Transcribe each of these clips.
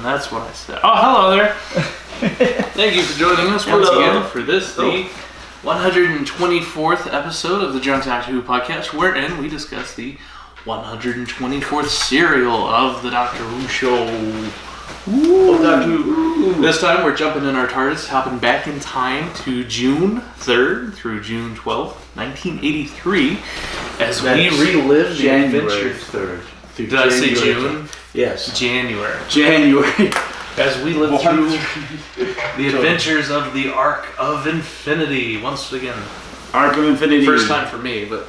That's what I said. Oh, hello there. Thank you for joining us once again for this, the 124th episode of the Drunk Doctor Who podcast, wherein we discuss the 124th serial of the Doctor Who show. Ooh. Doctor Who. This time we're jumping in our TARDIS, hopping back in time to June 3rd through June 12th, 1983, as we relive the adventure. 3rd. Did I say June? Yes. January. As we live through the adventures of the Ark of Infinity. Once again. Ark of Infinity. First time for me, but...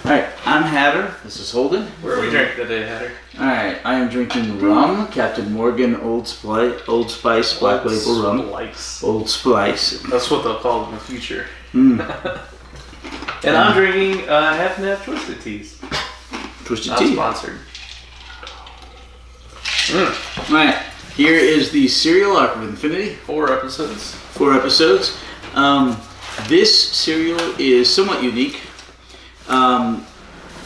Alright, I'm Hatter. This is Holden. Where are we drinking today, Hatter? Alright, I am drinking rum. Captain Morgan Old Spice Black Label Rum. Old Spice. That's what they'll call it in the future. And I'm drinking Half and Half Twisted Teas. Twisted Tea. Not sponsored. Alright, here is the serial Ark of Infinity. 4 episodes. This serial is somewhat unique.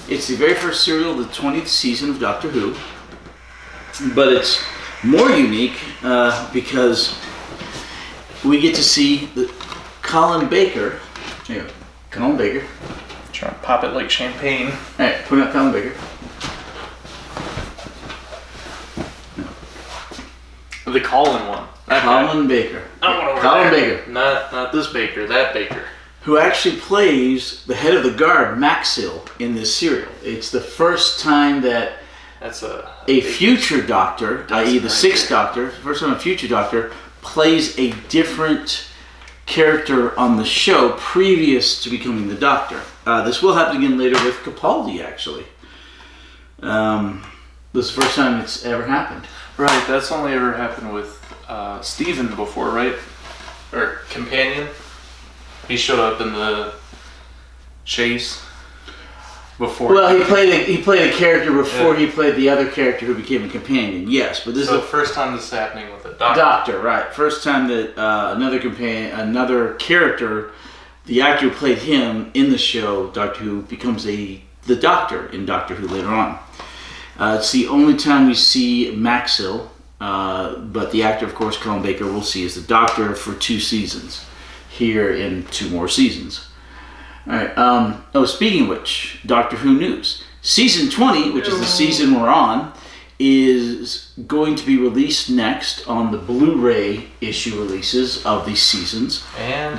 It's the very first serial of the 20th season of Doctor Who. But it's more unique because we get to see Colin Baker. There you go. Colin Baker. Trying to pop it like champagne. Alright, put out Colin Baker. The Colin one. Colin Baker. Colin Baker. Not this Baker, that Baker. Who actually plays the head of the guard, Maxil, in this serial. It's the first time that a future Doctor, i.e. the 6th Doctor, first time a future Doctor, plays a different character on the show previous to becoming the Doctor. This will happen again later with Capaldi, actually. This is the first time it's ever happened. Right, that's only ever happened with Steven before, right? Or Companion. He showed up in the chase before. Well, he played a character before he played the other character who became a companion. Yes, but this is the first time this is happening with a Doctor. Doctor, right? First time that another character, the actor who played him in the show Doctor Who, becomes the Doctor in Doctor Who later on. It's the only time we see Maxil, but the actor, of course, Colin Baker, we'll see as the Doctor for 2 seasons. Here in 2 more seasons. Alright, speaking of which, Doctor Who news. Season 20, which is the season we're on, is going to be released next on the Blu-ray issue releases of these seasons,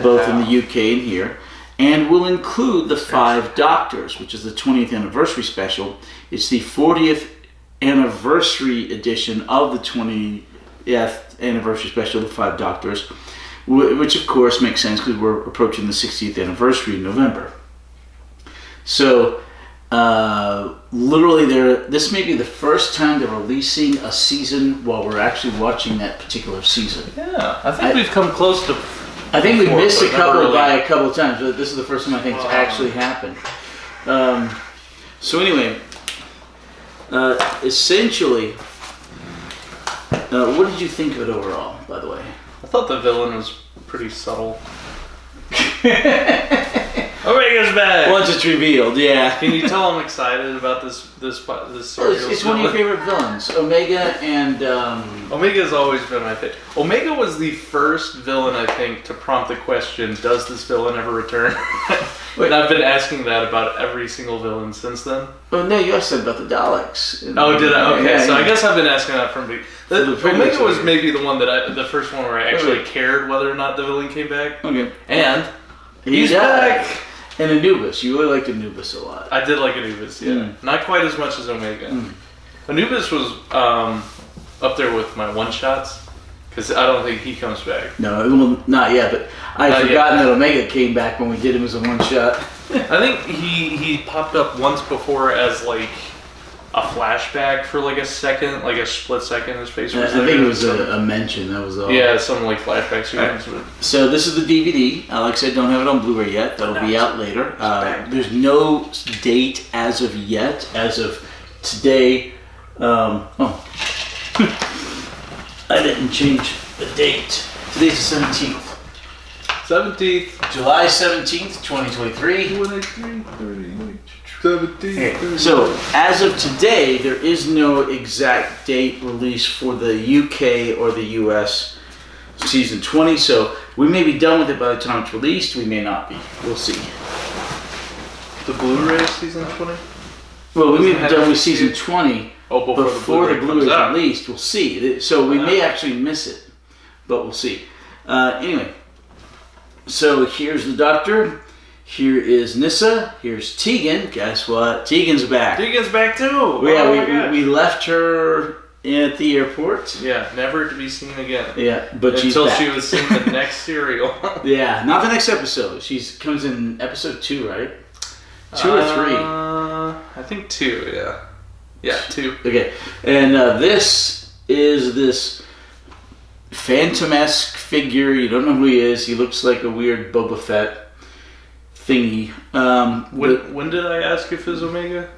both in the UK and here, and will include the 5 Doctors, which is the 20th anniversary special. It's the 40th anniversary edition of the 20th anniversary special, the 5 Doctors, which of course makes sense because we're approaching the 60th anniversary in November. So, literally, this may be the first time they're releasing a season while we're actually watching that particular season. Yeah, I think we've come close to. I think we missed a couple by a couple of times, but this is the first time I think it's actually happened. So anyway, essentially, what did you think of it overall, by the way? I thought the villain was pretty subtle. Omega's back! Once it's revealed, yeah. Can you tell I'm excited about this serial? It's one of your favorite villains, Omega, and Omega's always been my favorite. Omega was the first villain, I think, to prompt the question, does this villain ever return? And I've been asking that about every single villain since then. Oh no, you also said about the Daleks. Oh, did I? Okay, so I guess I've been asking that from Omega was maybe the one the first one where I actually cared whether or not the villain came back. Okay. And he's back! And Anubis. You really liked Anubis a lot. I did like Anubis, yeah. Not quite as much as Omega. Anubis was up there with my one-shots. Because I don't think he comes back. No, well, not yet, but I'd forgotten that Omega came back when we did him as a one-shot. I think he popped up once before as like a flashback for like a second, like a split second. His face was there. I think it was a mention, that was all. Yeah, some like flashback sequence. Right. So this is the DVD. Like I said, don't have it on Blu-ray yet. That'll be out later. There's no date as of yet. As of today. I didn't change the date. Today's the 17th. 17th. July 17th, 2023. 17th. Okay, so as of today, there is no exact date release for the UK or the US season 20. So we may be done with it by the time it's released. We may not be. We'll see. The Blu-ray season 20? Well, we may be Doesn't done have with to season see it. 20 Oh, before the Blu-ray is out. released. We'll see. So we may actually miss it, but we'll see. Anyway, so here's the Doctor. Here is Nyssa. Here's Tegan. Guess what? Tegan's back. Tegan's back too. Yeah, we left her at the airport. Yeah, never to be seen again. Yeah, but she's Until back. she was seen the next serial. Yeah, not the next episode. She's comes in episode 2, right? 2 or 3. I think 2. Yeah. Yeah, 2. Okay, and this is this Phantom-esque figure. You don't know who he is. He looks like a weird Boba Fett thingy. When did I ask if it's Omega?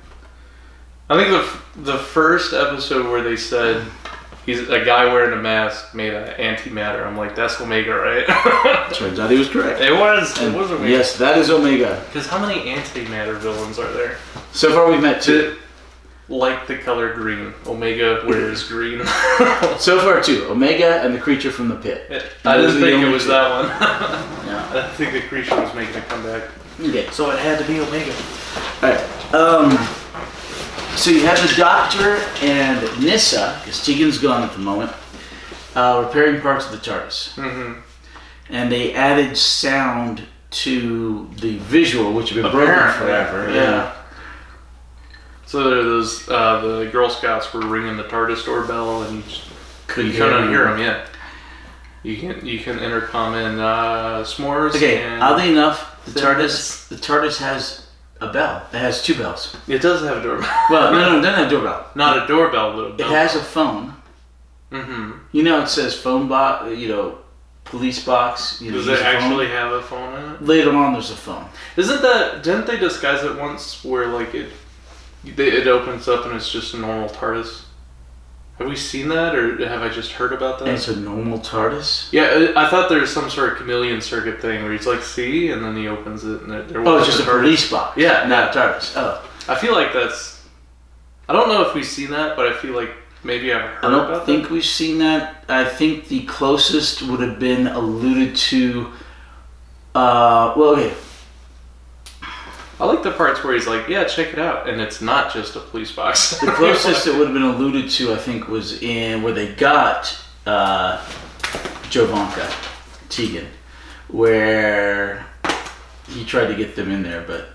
I think the first episode where they said he's a guy wearing a mask made of antimatter. I'm like, that's Omega, right? Turns out he was correct. It was Omega. Yes, that is Omega. Because how many antimatter villains are there? So far we've met 2. Like the color green. Omega wears green. So far 2. Omega and the creature from the pit. I Those didn't are the think it only was 2. that one. Yeah. I didn't think the creature was making a comeback. Okay. So it had to be Omega. Alright. So you have the Doctor and Nyssa, because Tegan's gone at the moment, repairing parts of the TARDIS. Mm-hmm. And they added sound to the visual, which had been broken forever. Yeah. So those the Girl Scouts were ringing the TARDIS doorbell, and you couldn't hear them yet. You can intercom in s'mores. Okay. And Oddly enough, the Cinnamons. TARDIS has a bell. It has 2 bells. It does have a doorbell. Well, no, it doesn't have a doorbell. Not a doorbell, but a It bell. has a phone. Mm-hmm. You know, it says phone box. Police box. Does it actually have a phone in it? Later on, there's a phone. Didn't they disguise it once where like it opens up and it's just a normal TARDIS? Have we seen that, or have I just heard about that? And it's a normal TARDIS. Yeah, I thought there's some sort of chameleon circuit thing where he's like, see, and then he opens it and there Oh, was it's just a TARDIS. police box. Yeah, not a TARDIS. Oh, I feel like that's. I don't know if we've seen that, but I feel like maybe I've heard I don't about think that. we've seen that. I think the closest would have been alluded to. Well, okay. I like the parts where he's like, yeah, check it out, and it's not just a police box. The closest it would have been alluded to, I think, was in where they got Jovanka, Tegan, where he tried to get them in there, but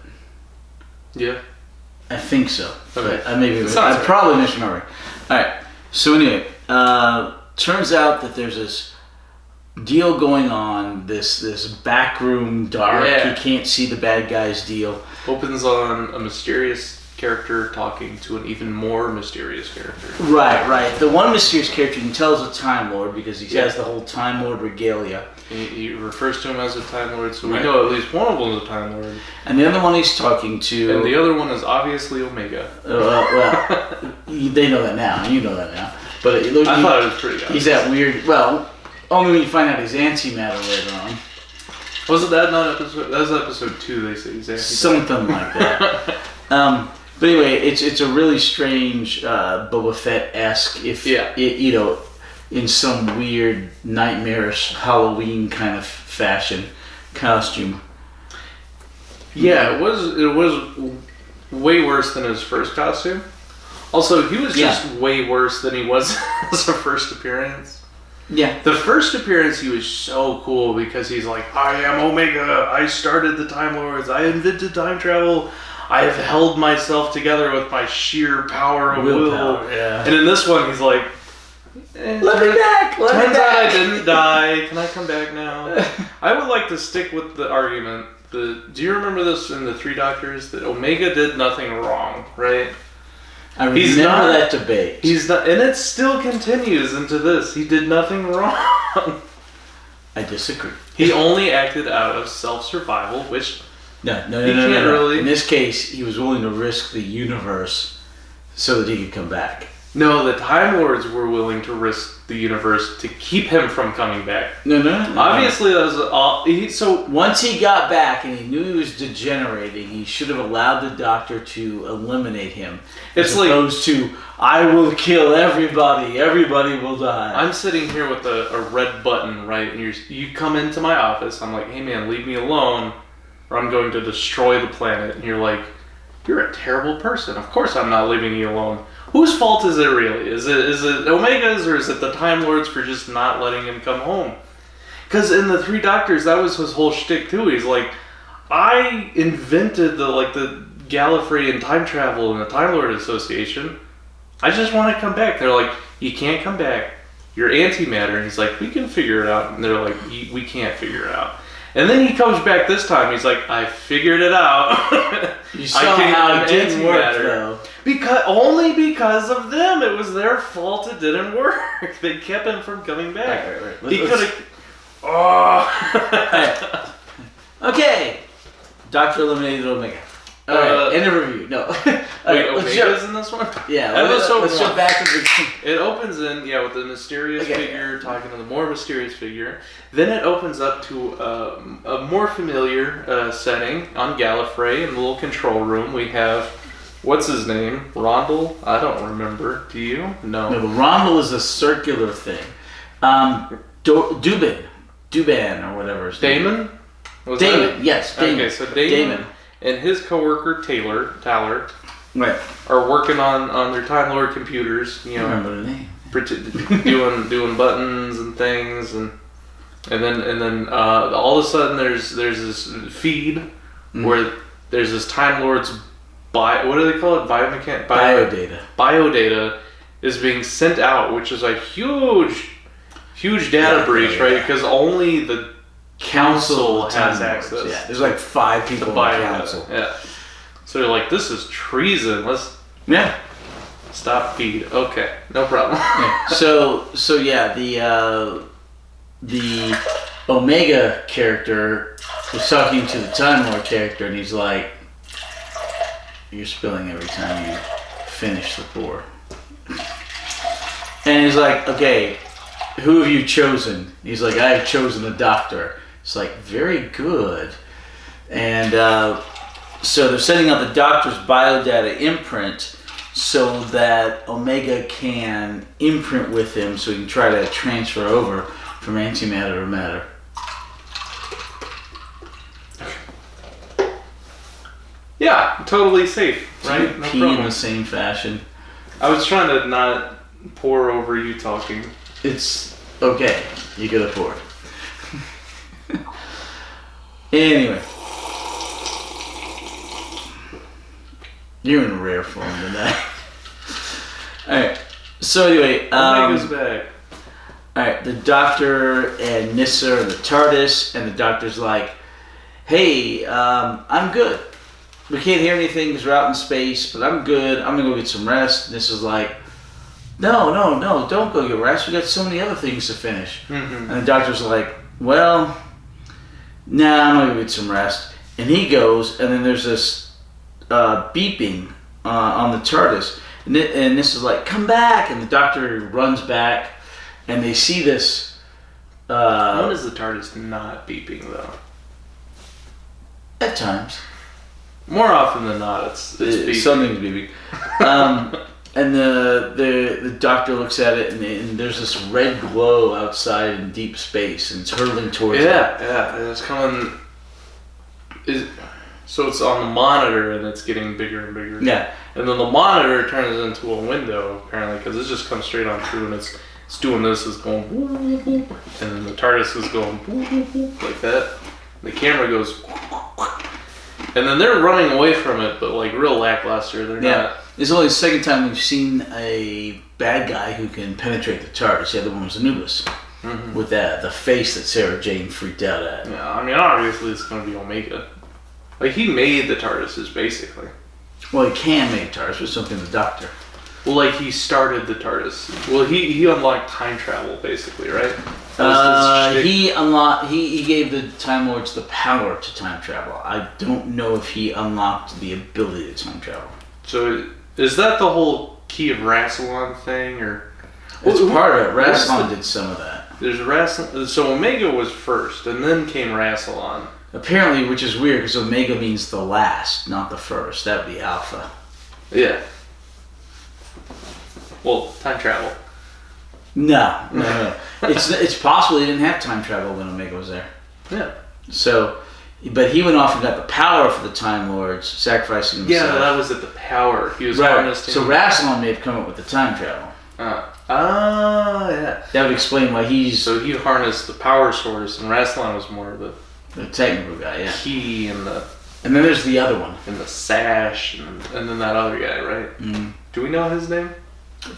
Yeah. I think so. Okay. But I'm Sounds right. probably misremembering. All right. So anyway, turns out that there's this deal going on, this backroom dark, Yeah. you can't see the bad guys deal. Opens on a mysterious character talking to an even more mysterious character. Right. The one mysterious character you can tell is a Time Lord because he Yeah. has the whole Time Lord regalia. He refers to him as a Time Lord, so Right. we know at least one of them is a Time Lord. And the other one he's talking to... And the other one is obviously Omega. well, they know that now. You know that now. But I thought it was pretty obvious. he's that weird... Well, only when you find out he's antimatter later on. Wasn't that not episode? That was episode 2. They say he's anti. Something like that. But anyway, it's a really strange Boba Fett-esque, in some weird nightmarish Halloween kind of fashion costume. Yeah, it was way worse than his first costume. Also, he was just way worse than he was as a first appearance. Yeah. The first appearance, he was so cool because he's like, I am Omega. I started the Time Lords. I invented time travel. I have held myself together with my sheer power of Willpower, will. yeah. And in this one, he's like, Let me back! turns out I didn't die. Can I come back now? I would like to stick with the argument. Do you remember this in the Three Doctors? That Omega did nothing wrong, right? I remember He's not- that debate. He's not, and it still continues into this. He did nothing wrong. I disagree. He only acted out of self-survival, which No. He can't really- In this case, he was willing to risk the universe so that he could come back. No, the Time Lords were willing to risk the universe to keep him from coming back. No. Obviously, that was all. So once he got back and he knew he was degenerating, he should have allowed the Doctor to eliminate him. It's as opposed to, I will kill everybody. Everybody will die. I'm sitting here with a red button, right? And you come into my office. I'm like, hey man, leave me alone, or I'm going to destroy the planet. And you're like, you're a terrible person. Of course, I'm not leaving you alone. Whose fault is it really? Is it Omega's, or is it the Time Lords for just not letting him come home? Because in the Three Doctors, that was his whole shtick too. He's like, I invented the Gallifreyan time travel and the Time Lord Association. I just want to come back. They're like, you can't come back. You're antimatter. And he's like, we can figure it out. And they're like, we can't figure it out. And then he comes back this time. He's like, I figured it out. You saw how it didn't work, though. Only because of them. It was their fault it didn't work. They kept him from coming back. Right. He could have... Oh. Okay. Doctor eliminated Omega. End of review. No. Wait, Omega's in this one? Yeah. Let's jump back to the... It opens in, with the mysterious figure talking to the more mysterious figure. Then it opens up to a more familiar setting on Gallifrey in the little control room. We have, what's his name? Rondell? I don't remember. Do you? No. No, Rondell is a circular thing. Dubin, or whatever his name. Damon? Damon, yes. Damon. Okay, so Damon and his coworker Tallor, right, are working on their Time Lord computers. I remember the name. doing buttons and things, and then all of a sudden there's this feed where there's this Time Lord's what do they call it? Biodata is being sent out, which is a huge data breach, right? Because only the Council has access. Yeah, there's like 5 people in the Council. Yeah. So they're like, this is treason. Let's stop feed. Okay, no problem. Yeah. So the Omega character was talking to the Time Lord character, and he's like, you're spilling every time you finish the pour. And he's like, okay, who have you chosen? He's like, I have chosen the Doctor. It's like, very good. And so they're setting up the Doctor's biodata imprint so that Omega can imprint with him so he can try to transfer over from antimatter to matter. Yeah, totally safe, right? No problem. In the same fashion. I was trying to not pour over you talking. It's okay. You get a pour. Anyway. You're in rare form tonight. Alright. So anyway, Omega's back. Alright, the Doctor and Nyssa and the TARDIS, and the Doctor's like, hey, I'm good. We can't hear anything because we're out in space, but I'm good. I'm going to go get some rest. And Nyssa's like, no, don't go get rest. We got so many other things to finish. Mm-hmm. And the Doctor's like, well, nah, I'm going to go get some rest. And he goes, and then there's this beeping on the TARDIS. And Nyssa's like, come back. And the Doctor runs back, and they see this... when is the TARDIS not beeping, though? At times. More often than not, it's beeping. Something's beeping. And the Doctor looks at it, and there's this red glow outside in deep space, and it's hurtling towards them. Yeah, and it's coming... So it's on the monitor, and it's getting bigger and bigger. Yeah. And then the monitor turns into a window, apparently, because it just comes straight on through, and it's doing this, it's going... Whoop, whoop, whoop, and then the TARDIS is going... Whoop, whoop, whoop, like that. The camera goes... And then they're running away from it, but like real lackluster. They're not. It's only the second time we've seen a bad guy who can penetrate the TARDIS. The other one was Anubis, with the face that Sarah Jane freaked out at. Yeah, I mean, obviously it's going to be Omega. Like, he made the TARDISes, basically. Well, he can make TARDIS with something the Doctor. Well, like, he started the TARDIS. Well, he unlocked time travel, basically, right? He gave the Time Lords the power to time travel. I don't know if he unlocked the ability to time travel. So, is that the whole Key of Rassilon thing, or It's part of it. Rassilon did some of that. there's Rassilon. So Omega was first, and then came Rassilon. Apparently, which is weird because Omega means the last, not the first. That would be Alpha. Yeah. Well, time travel. No. It's possible he didn't have time travel when Omega was there. Yeah. So, but he went off and got the power for the Time Lords, sacrificing himself. Yeah, that was at the power. He was Right. harnessing. So Rassilon may have come up with the time travel. Yeah. That would explain why he's So he harnessed the power source, and Rassilon was more of the the technical guy, yeah. key and the And then there's the other one. sash, and then that other guy, right? Mm. Do we know his name?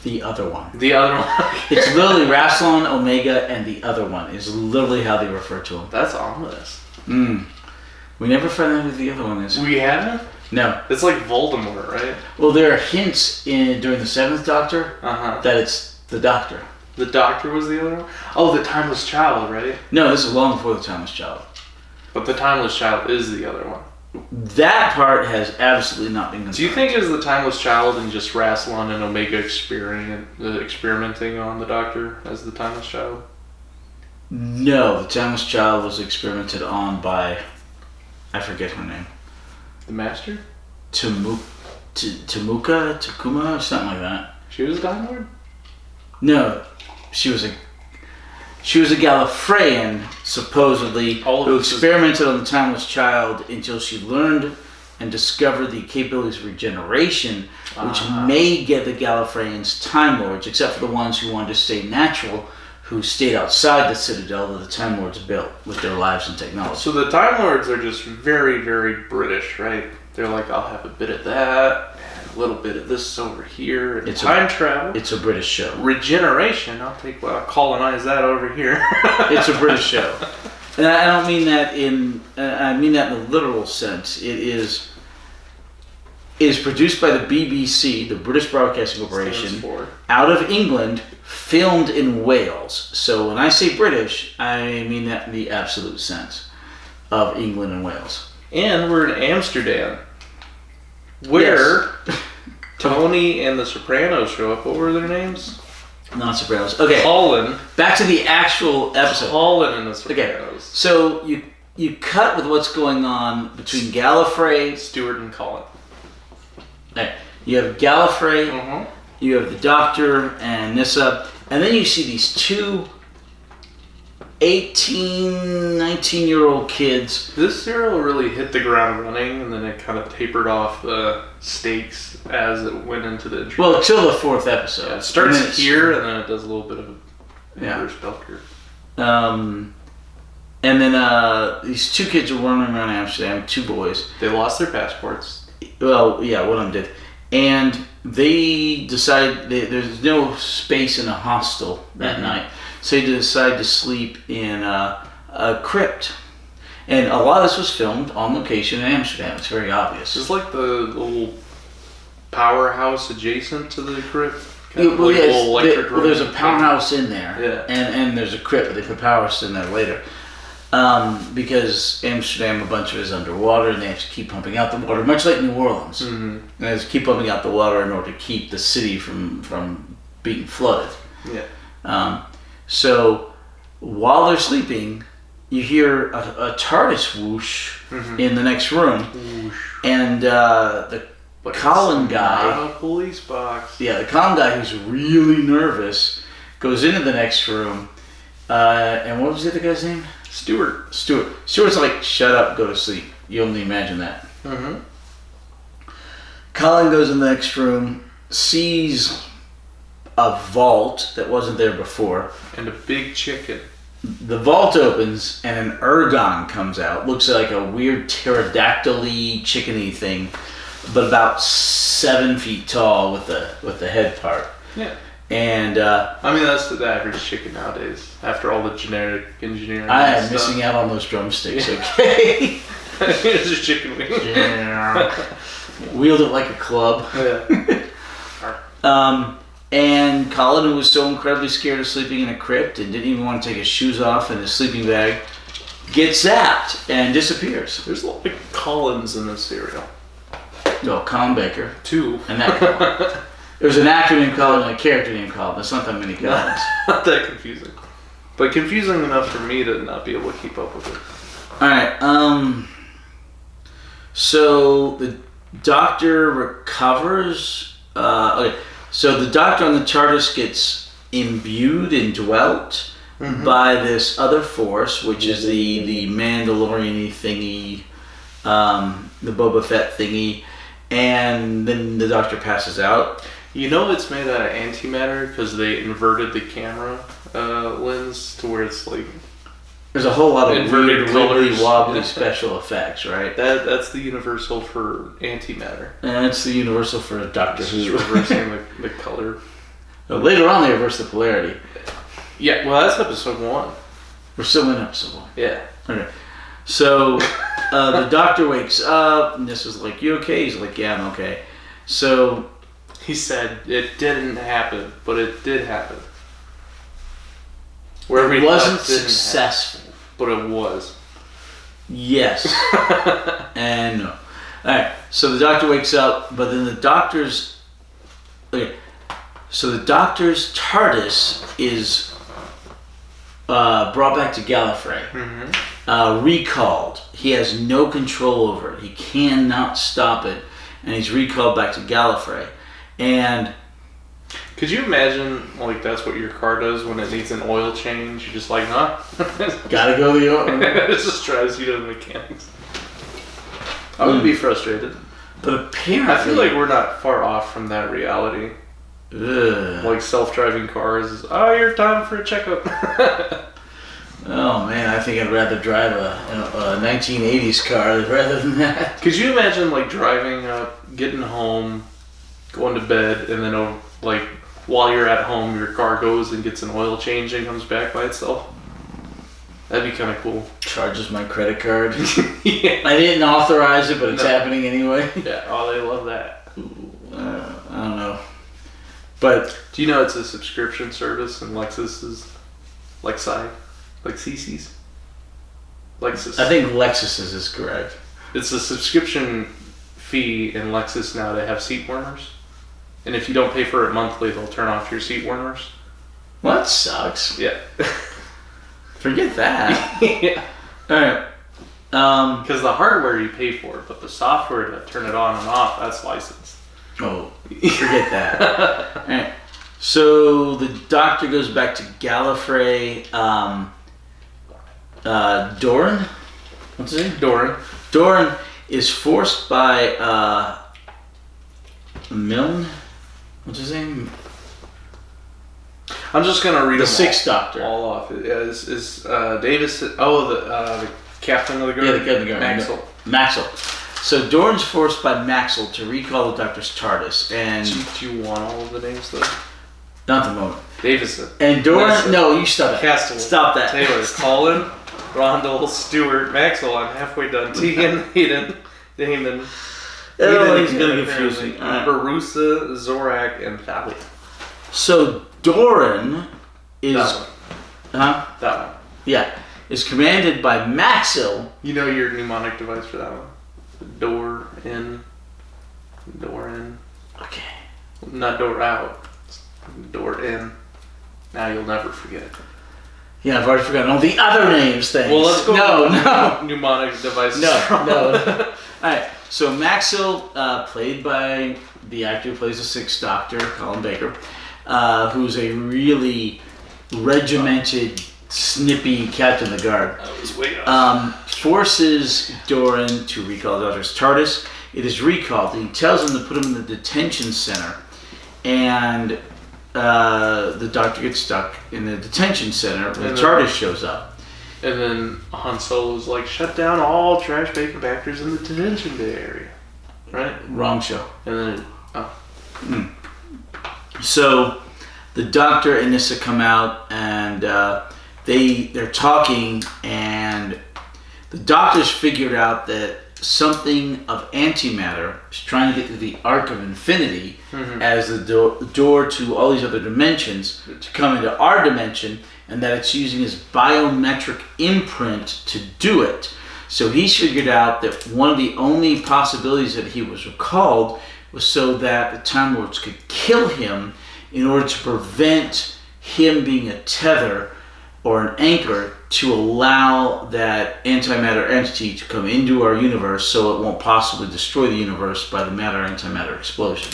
The other one. The other one. It's literally Rassilon, Omega, and the other one is literally how they refer to him. That's ominous. We never find out who the other one is. We haven't? No. It's like Voldemort, right? Well, there are hints during the Seventh Doctor Uh-huh. that it's the Doctor. The Doctor was the other one? Oh, the Timeless Child, right? No, this is long before the Timeless Child. But the Timeless Child is the other one. That part has absolutely not been confirmed. Do you think it was the Timeless Child and just Rassilon and Omega experimenting on the Doctor as the Timeless Child? No, the Timeless Child was experimented on by, I forget her name, The Master? Takuma, or something like that. She was a Time Lord? No, she was a Gallifreyan, supposedly, who experimented on the Timeless Child until she learned and discovered the capabilities of regeneration, which made get the Gallifreyans Time Lords, except for the ones who wanted to stay natural, who stayed outside the Citadel that the Time Lords built with their lives and technology. So the Time Lords are just very, very British, right? They're like, I'll have a bit of that, and a little bit of this over here, and time travel. It's a British show. Regeneration, I'll colonize that over here. It's a British show. And I don't mean that I mean that in a literal sense. It is produced by the BBC, the British Broadcasting Corporation, out of England, filmed in Wales. So when I say British, I mean that in the absolute sense of England and Wales. And we're in Amsterdam, where Tony and the Sopranos show up. What were their names? Not Sopranos. Okay. Colin. Back to the actual episode. Colin and the Sopranos. Okay. So you cut with what's going on between Gallifrey, Stuart and Colin. Right. You have Gallifrey, you have the Doctor and Nyssa, and then you see these two 18, 19-year-old kids. This serial really hit the ground running, and then it kind of tapered off the stakes as it went into the intro. Well, till the fourth episode. Yeah, it starts here, and then it does a little bit of a Bruce Belcher. And then these two kids are running around Amsterdam, two boys. They lost their passports. Well, yeah, one of them did. And they decide there's no space in a hostel that night. So they decide to sleep in a crypt. And a lot of this was filmed on location in Amsterdam. It's very obvious. It's like the little powerhouse adjacent to the crypt. There's a powerhouse in there. Yeah. And there's a crypt, but they put powerhouse in there later. Because Amsterdam, a bunch of it is underwater, and they have to keep pumping out the water, much like New Orleans. And they have to keep pumping out the water in order to keep the city from being flooded. Yeah. So while they're sleeping, you hear a TARDIS whoosh in the next room, and the Colin guy, not a police box. Yeah, the Colin guy who's really nervous goes into the next room. And what was the other guy's name? Stuart. Stuart's like, shut up, go to sleep. You only imagine that. Colin goes in the next room, sees a vault that wasn't there before. And a big chicken. The vault opens and an Ergon comes out. Looks like a weird pterodactyl-y, chickeny thing, but about 7 feet tall with the head part. Yeah. And I mean, that's the average chicken nowadays. After all the genetic engineering. I am missing out on those drumsticks. Okay. It's just chicken wings. Wield it like a club. Yeah. And Colin, who was so incredibly scared of sleeping in a crypt and didn't even want to take his shoes off and his sleeping bag, gets zapped and disappears. There's a lot of Collins in this cereal. Well, Colin Baker. 2. And that Colin. There's an actor named Colin and a character named Colin. There's not that many Collins. Not that confusing. But confusing enough for me to not be able to keep up with it. Alright, so the Doctor recovers. Okay, so the Doctor on the TARDIS gets imbued and dwelt by this other force, which is the Mandalorian thingy, the Boba Fett thingy, and then the Doctor passes out. You know it's made out of antimatter because they inverted the camera lens to where it's like... There's a whole lot of inverted weird, colors. wibbly wobbly special effects, right? That's the universal for antimatter. And it's the universal for Doctor It's Who. just reversing the color. Later on, they reverse the polarity. Yeah, well, that's episode 1. We're still in episode 1. Yeah. Okay. So, the Doctor wakes up, and this is like, you okay? He's like, yeah, I'm okay. So... He said it didn't happen, but it did happen. Wherever it he wasn't thought it didn't successful. happen, but it was. Yes. And no. Alright, so the Doctor wakes up, but then the Doctor's... Okay. So the Doctor's TARDIS is brought back to Gallifrey. Recalled. He has no control over it. He cannot stop it. And he's recalled back to Gallifrey. And... Could you imagine, like, that's what your car does when it needs an oil change? You're just like, huh? Gotta go to the oil. It just drives you to the mechanics. I would be frustrated. But apparently... I feel like we're not far off from that reality. Ugh. Like self-driving cars is, oh, you're time for a checkup. Oh man, I think I'd rather drive a 1980s car rather than that. Could you imagine, like, driving up, getting home, going to bed, and then, like, while you're at home, your car goes and gets an oil change and comes back by itself? That'd be kind of cool. Charges my credit card. Yeah. I didn't authorize it, but it's No. happening anyway. Yeah, oh, they love that. I don't know. But Do you know it's a subscription service and Lexus is Lexi? Like CC's? Lexus. I think Lexus's is correct. It's a subscription fee in Lexus now to have seat warmers. And if you don't pay for it monthly, they'll turn off your seat warmers. Well, that sucks. Yeah. Forget that. Yeah. Alright. Because the hardware you pay for, but the software to turn it on and off, that's licensed. Oh, forget that. Alright. So the Doctor goes back to Gallifrey. Doran? What's his name? Doran. Doran is forced by Milne. What's his name? I'm just gonna read The them Sixth Doctor. all off. Is Davis? Oh, the captain of the guard. Yeah, the captain of the guard. Maxwell. Maxwell. So Doran's forced by Maxwell to recall the Doctor's TARDIS, and Do you want all of the names though? not the moment. Davison. And Doran, Listen. no, you stop it. Castaway. Stop that. Taylor, Colin, Rondell, Stewart, Maxwell. I'm halfway done. Tegan, Hayden, Damon. Oh, Eden, he's gonna Eden, confuse me. apparently, Barusa, Zorak, and Thalia. So Doran is, That one. huh? That one. Yeah, is commanded by Maxwell. You know your mnemonic device for that one? Door in. Door in. Okay. Not door out. Door in. Now you'll never forget. Yeah, I've already forgotten all the other names. Things. Well, let's go. No. Mnemonic device. No. All right. So Maxwell, played by the actor who plays the Sixth Doctor, Colin Baker, who's a really regimented, snippy captain of the guard, I was way off. forces Doran to recall the Doctor's TARDIS. It is recalled. He tells him to put him in the detention center, and the Doctor gets stuck in the detention center. The TARDIS shows up. And then Han Solo's like, shut down all trash bacon factories in the detention bay area. Right? Wrong show. And then, So the Doctor and Nyssa come out, and they're talking, and the Doctor's figured out that something of antimatter is trying to get to the Arc of Infinity as the door to all these other dimensions to come into our dimension, and that it's using his biometric imprint to do it. So he's figured out that one of the only possibilities that he was recalled was so that the Time Lords could kill him in order to prevent him being a tether or an anchor to allow that antimatter entity to come into our universe so it won't possibly destroy the universe by the matter-antimatter explosion.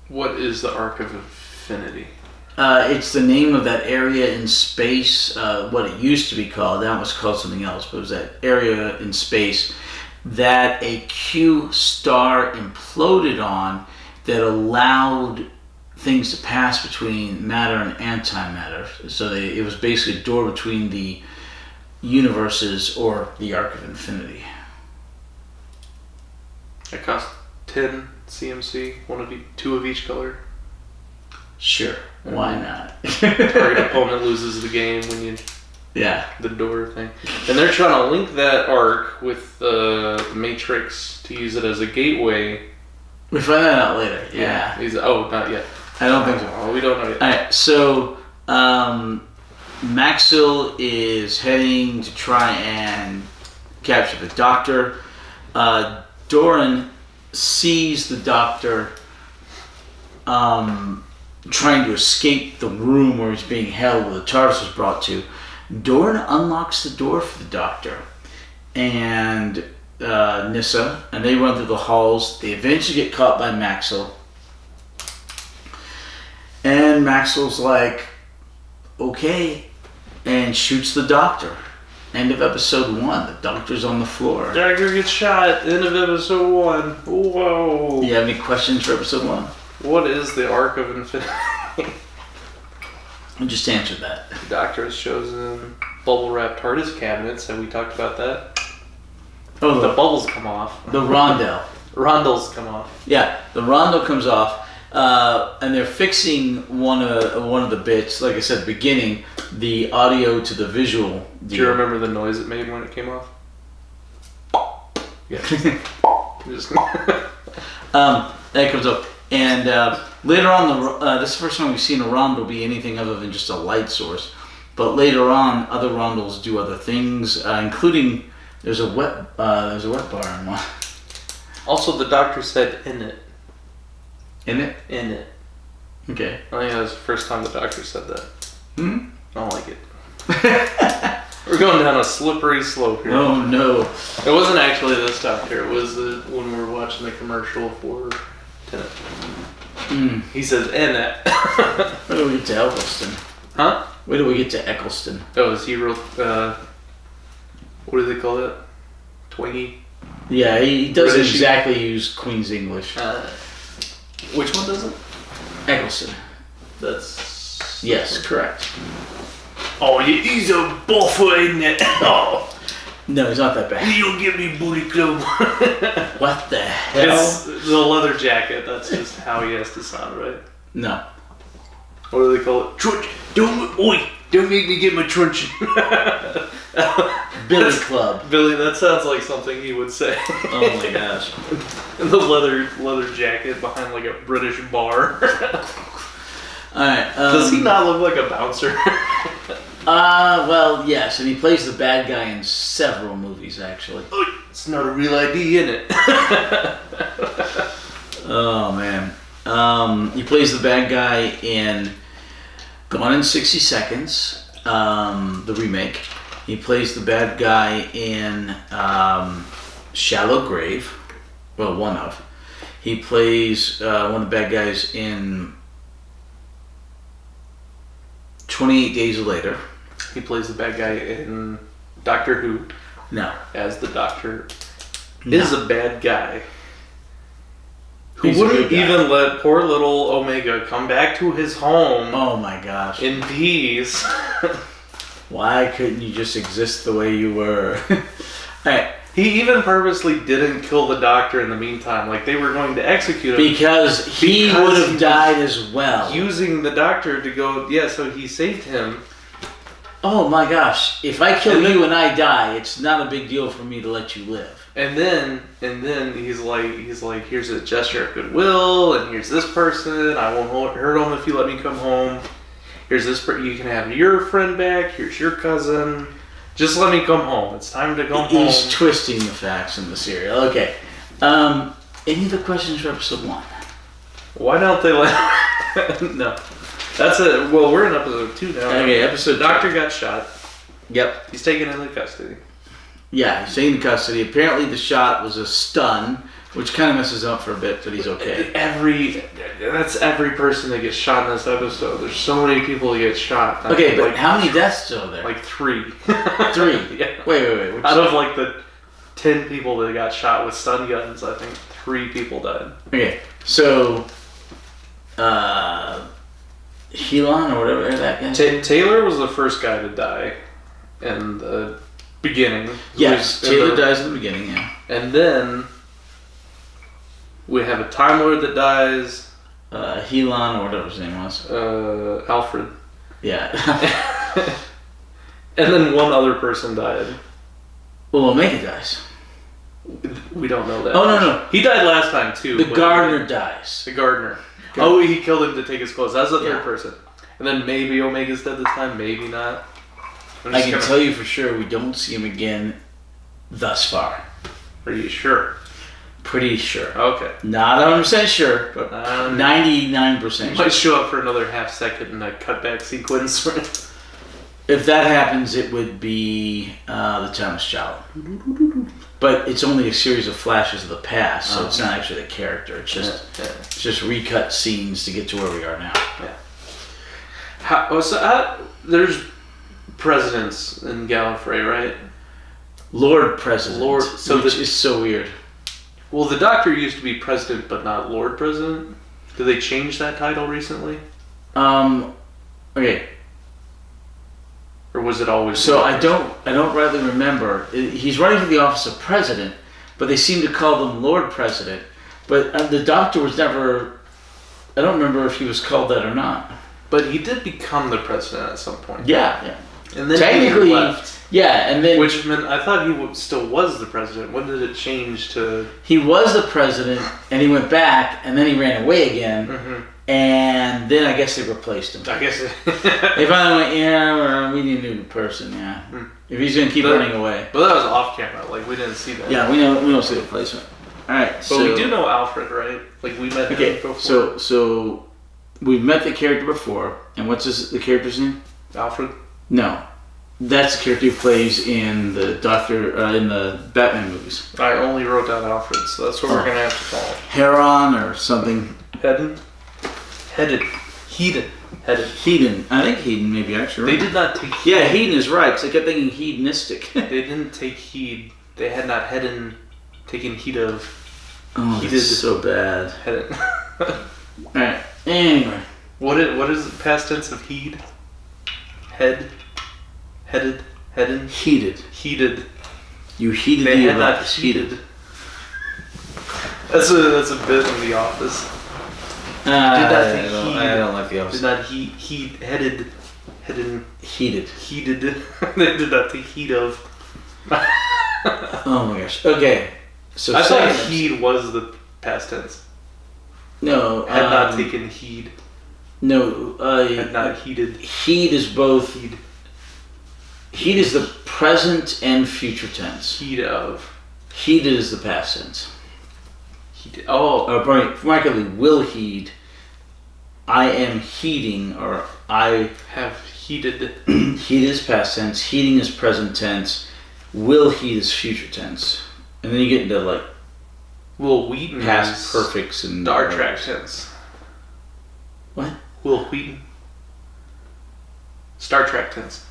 What is the Arc of Infinity? It's the name of that area in space, what it used to be called. That was called something else, but it was that area in space that a Q star imploded on that allowed things to pass between matter and antimatter. So it was basically a door between the universes, or the Arc of Infinity. It cost 10 CMC, two of each color. Sure, why not? Target opponent loses the game when you... Yeah. The door thing. And they're trying to link that arc with the Matrix to use it as a gateway. We find that out later. Yeah. Not yet. I don't think so. Oh, we don't know yet. Alright, so Maxil is heading to try and capture the Doctor. Doran sees the Doctor trying to escape the room where he's being held, where the TARDIS was brought to. Doran unlocks the door for the Doctor and Nyssa, and they run through the halls. They eventually get caught by Maxil. And Maxwell's like, okay, and shoots the Doctor. End of episode 1. The Doctor's on the floor. Doctor gets shot. End of episode 1. Whoa. You have any questions for episode 1? What is the Arc of Infinity? I just answered that. The Doctor is chosen bubble wrap TARDIS cabinets. Have we talked about that? Oh, the bubbles come off. The rondel. Rondels come off. Yeah, the rondel comes off. And they're fixing one of the bits, like I said at the beginning, the audio to the visual. Do you remember the noise it made when it came off? Yeah. That comes up. And later on, this is the first time we've seen a rondel be anything other than just a light source. But later on, other rondels do other things, including there's a wet bar in one. Also, the Doctor said "in it." In it? In it. Okay. I think that was the first time the Doctor said that. Hmm? I don't like it. We're going down a slippery slope here. Oh no. It wasn't actually this Doctor. It was when we were watching the commercial for Tenet. He says in it. Where do we get to Eccleston? Huh? Where do we get to Eccleston? Oh, is he real? What do they call it? Twingy? Yeah, he doesn't British. exactly use Queen's English. Which one doesn't? Eccleston. That's... Yes, correct. Oh, he's a buffer, isn't it? Oh. No, he's not that bad. You don't give me booty club. What the hell? It's the leather jacket. That's just how he has to sound, right? No. What do they call it? Trunch. Don't make me get my truncheon. Billy Club. Billy, that sounds like something he would say. Oh my gosh. And the leather jacket behind like a British bar. Alright. Does he not look like a bouncer? Well, yes, and he plays the bad guy in several movies, actually. It's not a real ID, innit? Oh, man. He plays the bad guy in Gone in 60 Seconds, the remake. He plays the bad guy in Shallow Grave. Well, one of. He plays one of the bad guys in 28 Days Later. He plays the bad guy in Doctor Who. No. As the Doctor No. is a bad guy. Who He's a wouldn't good guy. even let poor little Omega come back to his home Oh my gosh. in peace. Why couldn't you just exist the way you were? Alright. He even purposely didn't kill the Doctor in the meantime. Like, they were going to execute him. Because he Because would he have was died as well. Using the Doctor to go, so he saved him. Oh my gosh. If I kill And then- you and I die, it's not a big deal for me to let you live. And then he's like, here's a gesture of goodwill, and here's this person. I won't hurt him if you let me come home. Here's this you can have your friend back. Here's your cousin. Just let me come home. It's time to come home. He's twisting the facts in the serial. Okay. Any other questions for episode 1? Why don't they let... No. That's it. Well, we're in episode 2 now. Okay, episode 2. Doctor got shot. Yep. He's taken into custody. Yeah, he's taken into custody. Apparently the shot was a stun, which kind of messes up for a bit, but he's okay. That's every person that gets shot in this episode. There's so many people that get shot. Okay, but how many deaths are there? Like 3. 3? Yeah. Wait. Out of like the 10 people that got shot with stun guns, I think 3 people died. Okay, so Helon or whatever that guy. Taylor was the first guy to die in the beginning. Yes, Taylor dies in the beginning, yeah. And then we have a Time Lord that dies. Helon or whatever his name was. Alfred. Yeah. And then one other person died. Well, Omega dies. We don't know that. Oh, no. He died last time, too. The gardener dies. The gardener. Oh, he killed him to take his clothes. That's the third person. And then maybe Omega's dead this time, maybe not. I can tell you for sure we don't see him again thus far. Are you sure? Pretty sure. Okay. Not 100% sure, but 99% Might show up for another half second in a cutback sequence. If that happens, it would be the Thomas Child. But it's only a series of flashes of the past, so it's not actually the character. It's just recut scenes to get to where we are now. Yeah. There's presidents in Gallifrey, right? Lord President. Which is so weird. Well, the Doctor used to be president, but not Lord President. Did they change that title recently? Okay. Or was it always? So I don't rightly remember. He's running for the office of president, but they seem to call him Lord President. But the Doctor was never. I don't remember if he was called that or not. But he did become the president at some point. Yeah. And then technically, he left. Yeah, and then which meant I thought he still was the president. When did it change to? He was the president, and he went back, and then he ran away again. Mm-hmm. And then I guess they replaced him. I guess they finally went, well, we need a new person. Yeah, if he's gonna keep running away. But that was off camera. Like we didn't see that. Yeah, we don't see the replacement. All right, but we do know Alfred, right? Like we met him before. So we've met the character before, and what's the character's name? Alfred. No, that's the character who plays in the in the Batman movies. I only wrote down Alfred, so that's what we're gonna have to call him. Heron or something. Hedon. I think Hedon may be actually right. They did not take heed. Yeah, Hedon is right, because I kept thinking hedonistic. They didn't take heed. They had not taken heed of. Oh, that's so bad. Hedon. Alright, anyway. What is the past tense of heed? Headed? Heated. You heated they the had not heated. That's a bit in The Office. I don't like The Office. Did not heated. Heated. They did not take heed of. Oh my gosh. Okay. So I thought heed was the past tense. No. Had not taken heed. No. Had not heeded. Heed is both. Heed is the present and future tense. Heed of. Heeded is the past tense. Probably will heed. I am heeding, or I have heeded. Heed is past tense. Heeding is present tense. Will heed is future tense. And then you get into like Will Wheaton past perfects and Star Trek tense. What? Will Wheaton. Star Trek tense.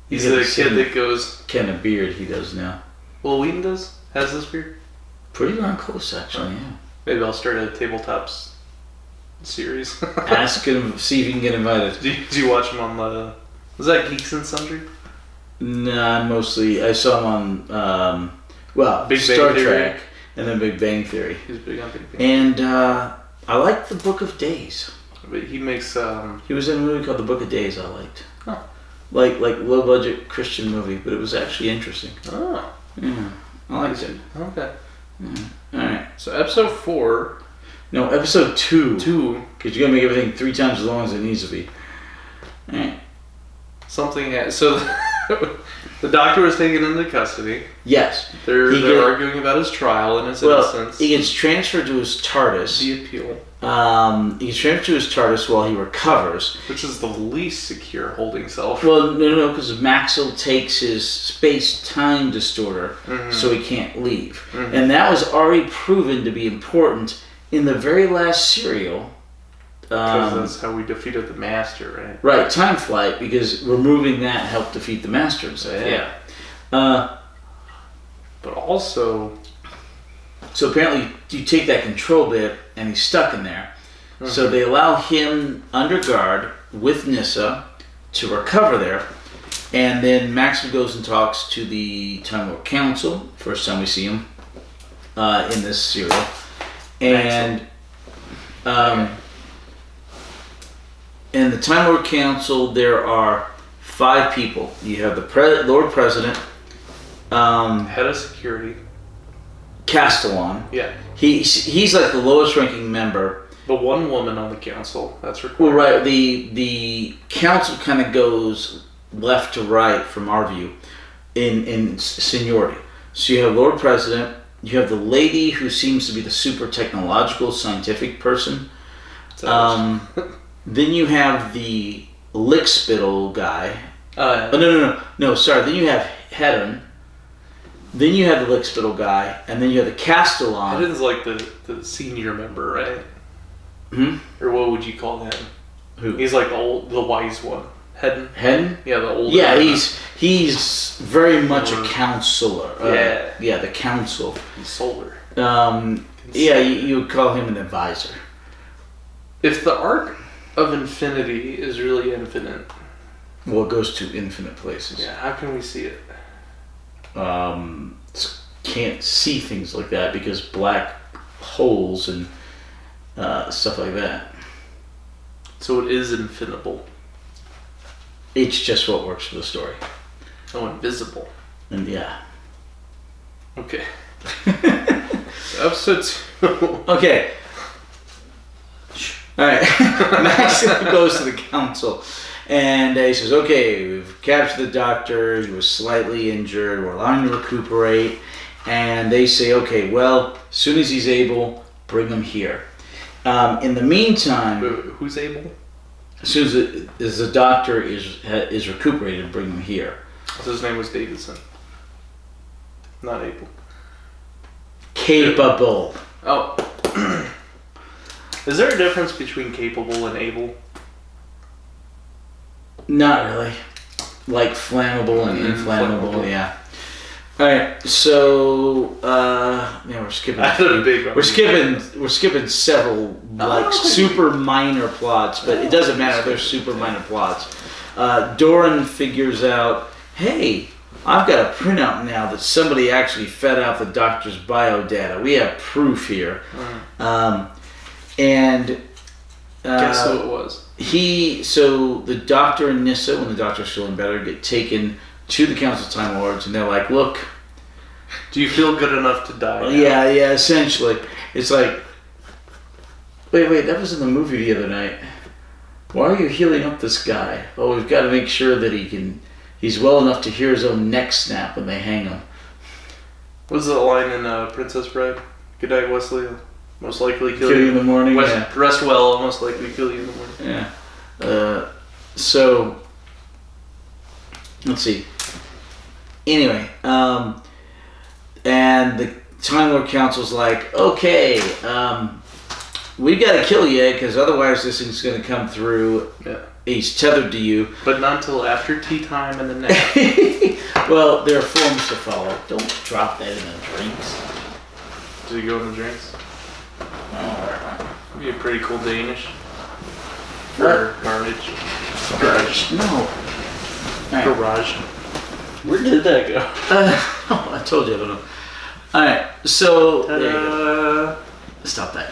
He's the kid that goes. Kind of beard he does now. Will Wheaton has this beard. Pretty darn close, actually. Yeah. Maybe I'll start a tabletops series. Ask him, see if you can get invited. Did you watch him on the? Was that Geeks and Sundry? Nah, mostly I saw him on Big Star Bang Trek Theory. And then Big Bang Theory. He's big on Big Bang. And I like the Book of Days. But he makes. He was in a movie called The Book of Days. I liked. Oh. Like low budget Christian movie, but it was actually interesting. Oh. Yeah, I liked it. Okay. Yeah. All right. So episode 4. No, episode 2. 2. Because you gotta make everything 3 times as long as it needs to be. All right. Something. So The doctor was taken into custody. Yes. They're arguing about his trial and his innocence. He gets transferred to his TARDIS. The appeal. He gets transferred to his TARDIS while he recovers. Which is the least secure holding cell. Well, no, because Maxwell takes his space-time distorter, so he can't leave. Mm-hmm. And that was already proven to be important in the very last serial. Because that's how we defeated the Master, right? Right, Time Flight, because removing that helped defeat the Master and stuff. Yeah. But also... So apparently you take that control bit and he's stuck in there. Mm-hmm. So they allow him under guard with Nyssa to recover there. And then Maxwell goes and talks to the Time Lord Council. First time we see him in this serial. And in the Time Lord Council, there are 5 people. You have the Lord President, head of security, Castellan. Yeah, he's like the lowest ranking member. The one woman on the council. That's required. Well, right. The council kind of goes left to right from our view in seniority. So you have Lord President. You have the lady who seems to be the super technological scientific person. Then you have the Lickspittle guy. No. Sorry. Then you have Hedon. Then you have the Lickspittle guy, and then you have the Castellan. Hedon's like the senior member, right? Hmm? Or what would you call him? Who? He's like the wise one. Hedon? Yeah, the older. Yeah, he's very much a counselor. Yeah, the council. He's solar. Yeah, you would call him an advisor. If the arc of infinity is really infinite, well, it goes to infinite places. Yeah, how can we see it? Can't see things like that because black holes and stuff like that. So it is infinable. It's just what works for the story. Oh, invisible. And yeah. Okay. Episode 2. Okay. Alright. Max goes to the council and he says, okay, we've captured the doctor, he was slightly injured, we're allowing him to recuperate, and they say, okay, well, as soon as he's able, bring him here. In the meantime... Who's able? As soon as the doctor is recuperated, bring him here. So his name was Davidson. Not able. Capable. Oh. Is there a difference between capable and able? Not really. Like flammable and inflammable, yeah. Alright, so yeah, we're skipping. We're skipping several super minor plots, but it doesn't matter. They're super minor plots. Doran figures out, hey, I've got a printout now that somebody actually fed out the doctor's biodata. We have proof here. And guess who it was? So the doctor and Nyssa, when the doctor's feeling better, get taken to the Council of Time Lords, and they're like, look, do you feel good enough to die now? Yeah, essentially. It's like, wait, that was in the movie the other night. Why are you healing up this guy? Oh, we've got to make sure that he's well enough to hear his own neck snap when they hang him. What's the line in Princess Bride? Good night, Wesley. Most likely kill you in the morning. Rest well, most likely kill you in the morning. Yeah. So, let's see. Anyway, and the Time Lord Council's like, okay, we got to kill you because otherwise this thing's going to come through. Yeah. He's tethered to you. But not until after tea time and the nap. Well, there are forms to follow. Don't drop that in the drinks. Did he go in the drinks? That'd be a pretty cool Danish. For garbage. No. Right. Garage. Where did that go? I told you I don't know. Alright, so... Stop that.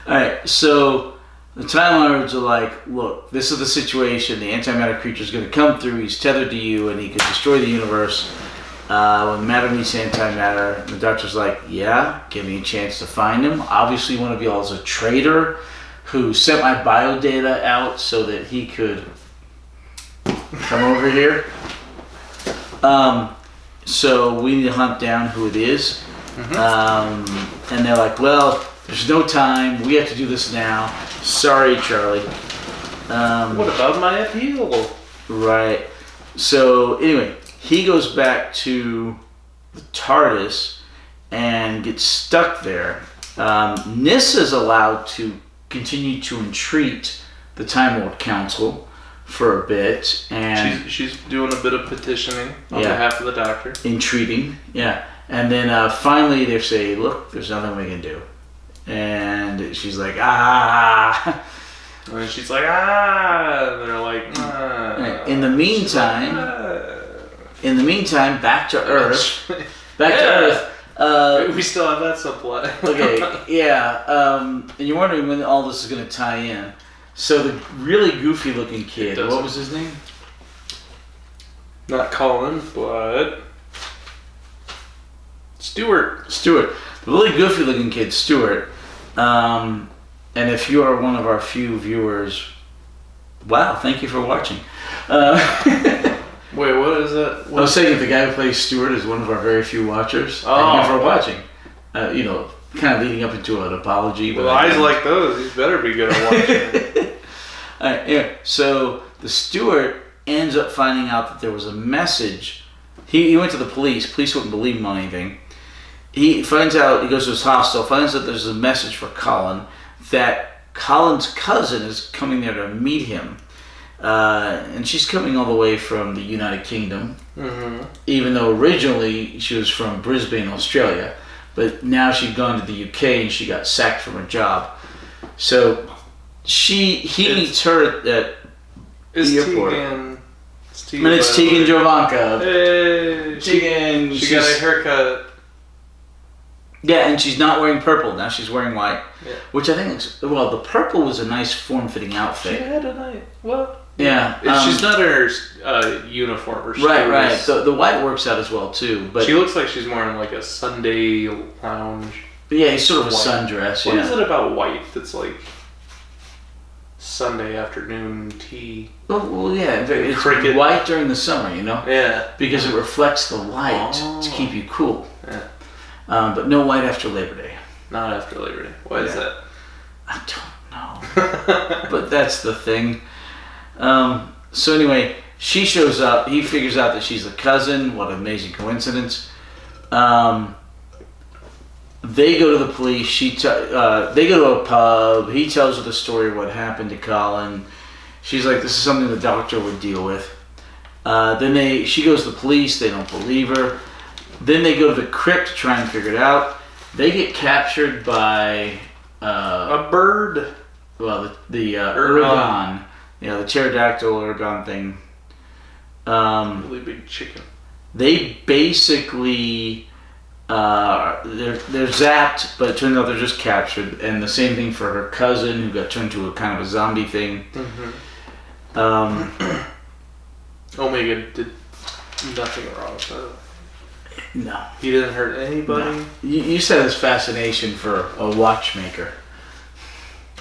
Alright, so... The Time Lords are like, look, this is the situation. The antimatter creature's going to come through. He's tethered to you, and he could destroy the universe. When matter meets antimatter, the Doctor's like, yeah, give me a chance to find him. Obviously, one of y'all is a traitor who sent my biodata out so that he could come over here. So we need to hunt down who it is. And they're like, well, there's no time. We have to do this now. Sorry, Charlie. What about my appeal? Right. So anyway, he goes back to the TARDIS and gets stuck there. Nissa's allowed to continue to entreat the Time Lord Council for a bit, and she's doing a bit of petitioning on behalf of the Doctor. Entreating, yeah. And then finally they say, look, there's nothing we can do. And she's like, ah. And she's like, ah. And they're like, ah. In the meantime, back to Earth. Back to Earth. We still have that subplot. Okay, yeah. And you're wondering when all this is going to tie in. So the really goofy looking kid, what was his name? Not Colin, but Stuart. The really goofy looking kid, Stuart. And if you are one of our few viewers, wow, thank you for watching. Wait, what is that? I was saying if the guy who plays Stuart is one of our very few watchers, thank you for watching. Kind of leading up into an apology. Well, eyes like those, he better be good at watching. Alright, yeah. So the Stuart ends up finding out that there was a message. He went to the police. Police wouldn't believe him on anything. He finds out, he goes to his hostel, finds out there's a message for Colin, that Colin's cousin is coming there to meet him. And she's coming all the way from the United Kingdom, even though originally she was from Brisbane, Australia. But now she'd gone to the UK and she got sacked from her job. So he meets her at the airport. It's Tegan Jovanka. Hey, Tegan. She got a haircut. Yeah, and she's not wearing purple. Now she's wearing white. Yeah. Which I think is, the purple was a nice form-fitting outfit. She had a nice, yeah. She's not her uniform. Right. The white works out as well, too. But she looks like she's wearing like a Sunday lounge. Yeah, it's sort of a sundress. What is it about white that's like Sunday afternoon tea? Well, yeah. It's white during the summer, Yeah. Because it reflects the light to keep you cool. Yeah. But no white after Labor Day. Not after Labor Day. Why is that? I don't know. But that's the thing. So anyway, she shows up. He figures out that she's a cousin. What an amazing coincidence. They go to the police. They go to a pub. He tells her the story of what happened to Colin. She's like, this is something the Doctor would deal with. Then she goes to the police. They don't believe her. Then they go to the crypt to try and figure it out. They get captured by a bird. Well, the Uragan. Yeah, the pterodactyl Uragan thing. Really big chicken. They basically they're zapped, but it turns out they're just captured. And the same thing for her cousin, who got turned into a kind of a zombie thing. Omega did nothing wrong, so. No. He didn't hurt anybody? No. You said his fascination for a watchmaker.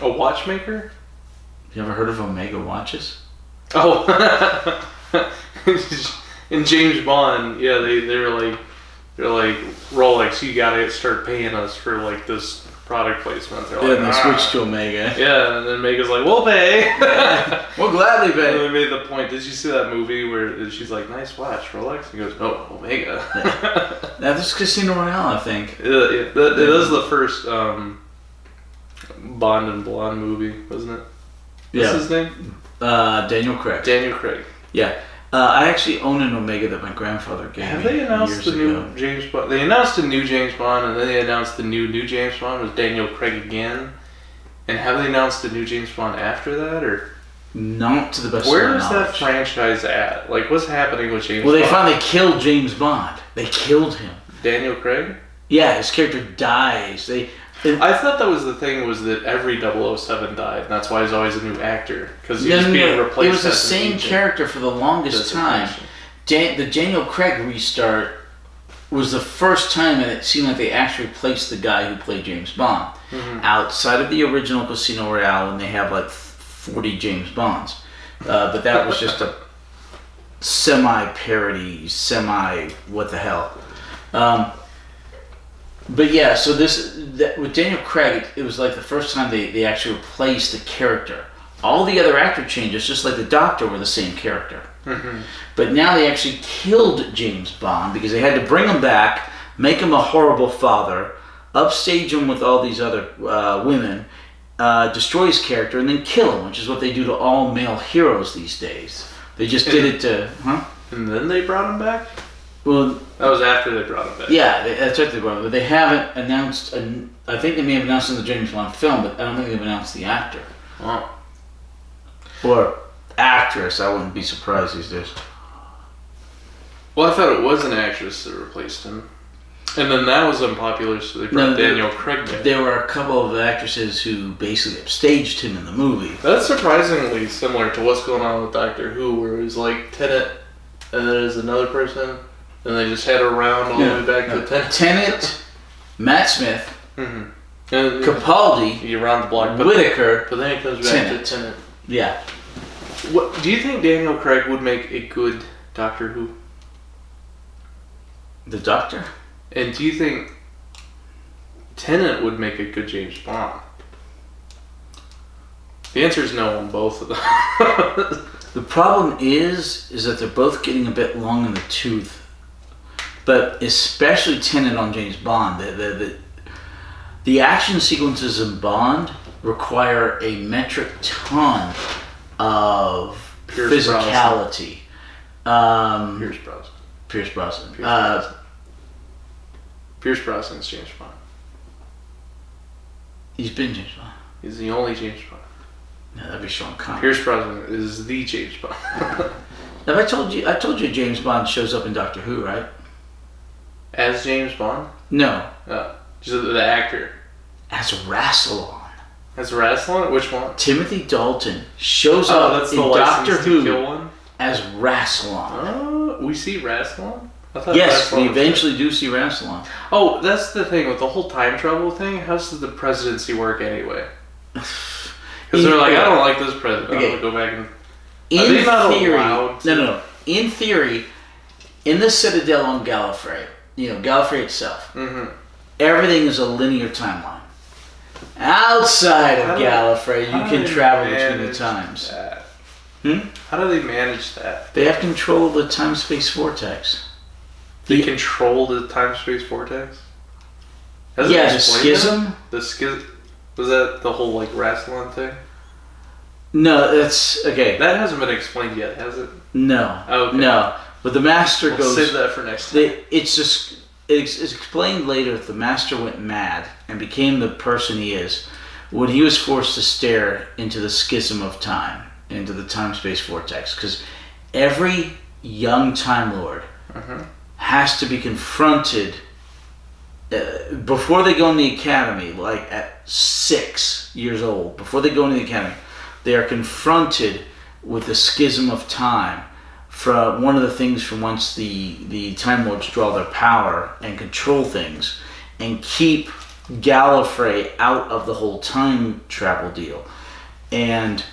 A watchmaker? You ever heard of Omega watches? Oh. In James Bond, yeah, they're like Rolex, you gotta start paying us for like this product placement. They're like, and they switched to Omega. Yeah, and then Omega's like, we'll pay. We'll gladly pay. And they made the point. Did you see that movie where she's like, nice watch, Rolex? He goes, no, Omega. Now this is Casino Royale, I think. It is the first Bond and Blonde movie, wasn't it? What's his name? Daniel Craig. Daniel Craig. Yeah. I actually own an Omega that my grandfather gave me. Have they announced years the new ago. James Bond? They announced a new James Bond, and then they announced the new James Bond was Daniel Craig again. And have they announced the new James Bond after that, or not to the best where of my is knowledge. that franchise at? Like, what's happening with James? Well, Bond? they finally killed James Bond. They killed him. Daniel Craig. Yeah, his character dies. I thought that was the thing, was that every 007 died, and that's why he's always a new actor, because he's being replaced. It was the same character for the longest time. The Daniel Craig restart was the first time that it seemed like they actually replaced the guy who played James Bond. Outside of the original Casino Royale, when they have like 40 James Bonds. But that was just a semi-parody, what the hell. But yeah, so with Daniel Craig, it was like the first time they actually replaced the character. All the other actor changes, just like the Doctor, were the same character. Mm-hmm. But now they actually killed James Bond because they had to bring him back, make him a horrible father, upstage him with all these other women, destroy his character, and then kill him, which is what they do to all male heroes these days. They just did it to... And then they brought him back? Well, that was after they brought him back. Yeah, that's right, they brought him. But they haven't announced... I think they may have announced in the James Bond film, but I don't think they've announced the actor. Oh. Or actress, I wouldn't be surprised these days. Well, I thought it was an actress that replaced him. And then that was unpopular, so they brought Daniel Craig back. There were a couple of actresses who basically upstaged him in the movie. That's surprisingly similar to what's going on with Doctor Who, where it was like Tennant, and there's another person, and they just had her around all the way back to Tennant. Tennant, Matt Smith, and Capaldi, you round the block, Whittaker, but then it comes back to Tennant. Yeah. What do you think Daniel Craig would make a good Doctor Who? The Doctor? And do you think Tennant would make a good James Bond? The answer is no on both of them. The problem is that they're both getting a bit long in the tooth. But especially Tennant on James Bond. The action sequences in Bond require a metric ton of physicality. Pierce Brosnan. Pierce Brosnan. Pierce Brosnan's James Bond. He's been James Bond. He's the only James Bond. No, that'd be Sean Connery. Pierce Brosnan is the James Bond. Have I told you James Bond shows up in Doctor Who, right? As James Bond? No. Just the actor. As Rassilon. As Rassilon? Which one? Timothy Dalton shows up that's in the Doctor Who kill one? as Rassilon. We see Rassilon? Yes, we eventually do see Rassilon. Oh, that's the thing with the whole time travel thing. How does the presidency work anyway? Because they're like, I don't like this president. Okay. I'm gonna go back and. In theory, to... no. In theory, in the Citadel on Gallifrey, Gallifrey itself, everything is a linear timeline. Outside of Gallifrey, you can travel between the times. How do they manage that? They have control of the time-space vortex. They control the time-space vortex? Yeah, the schism. The schism. Was that the whole Rassilon thing? No, that's okay. That hasn't been explained yet, has it? No. Okay. No. But the Master goes. Save that for next time. It's explained later that the Master went mad and became the person he is when he was forced to stare into the schism of time, into the time-space vortex. Because every young Time Lord has to be confronted before they go in the academy, like at 6 years old. Before they go into the academy, they are confronted with the schism of time. From one of the things from whence the Time Lords draw their power and control things and keep Gallifrey out of the whole time travel deal. And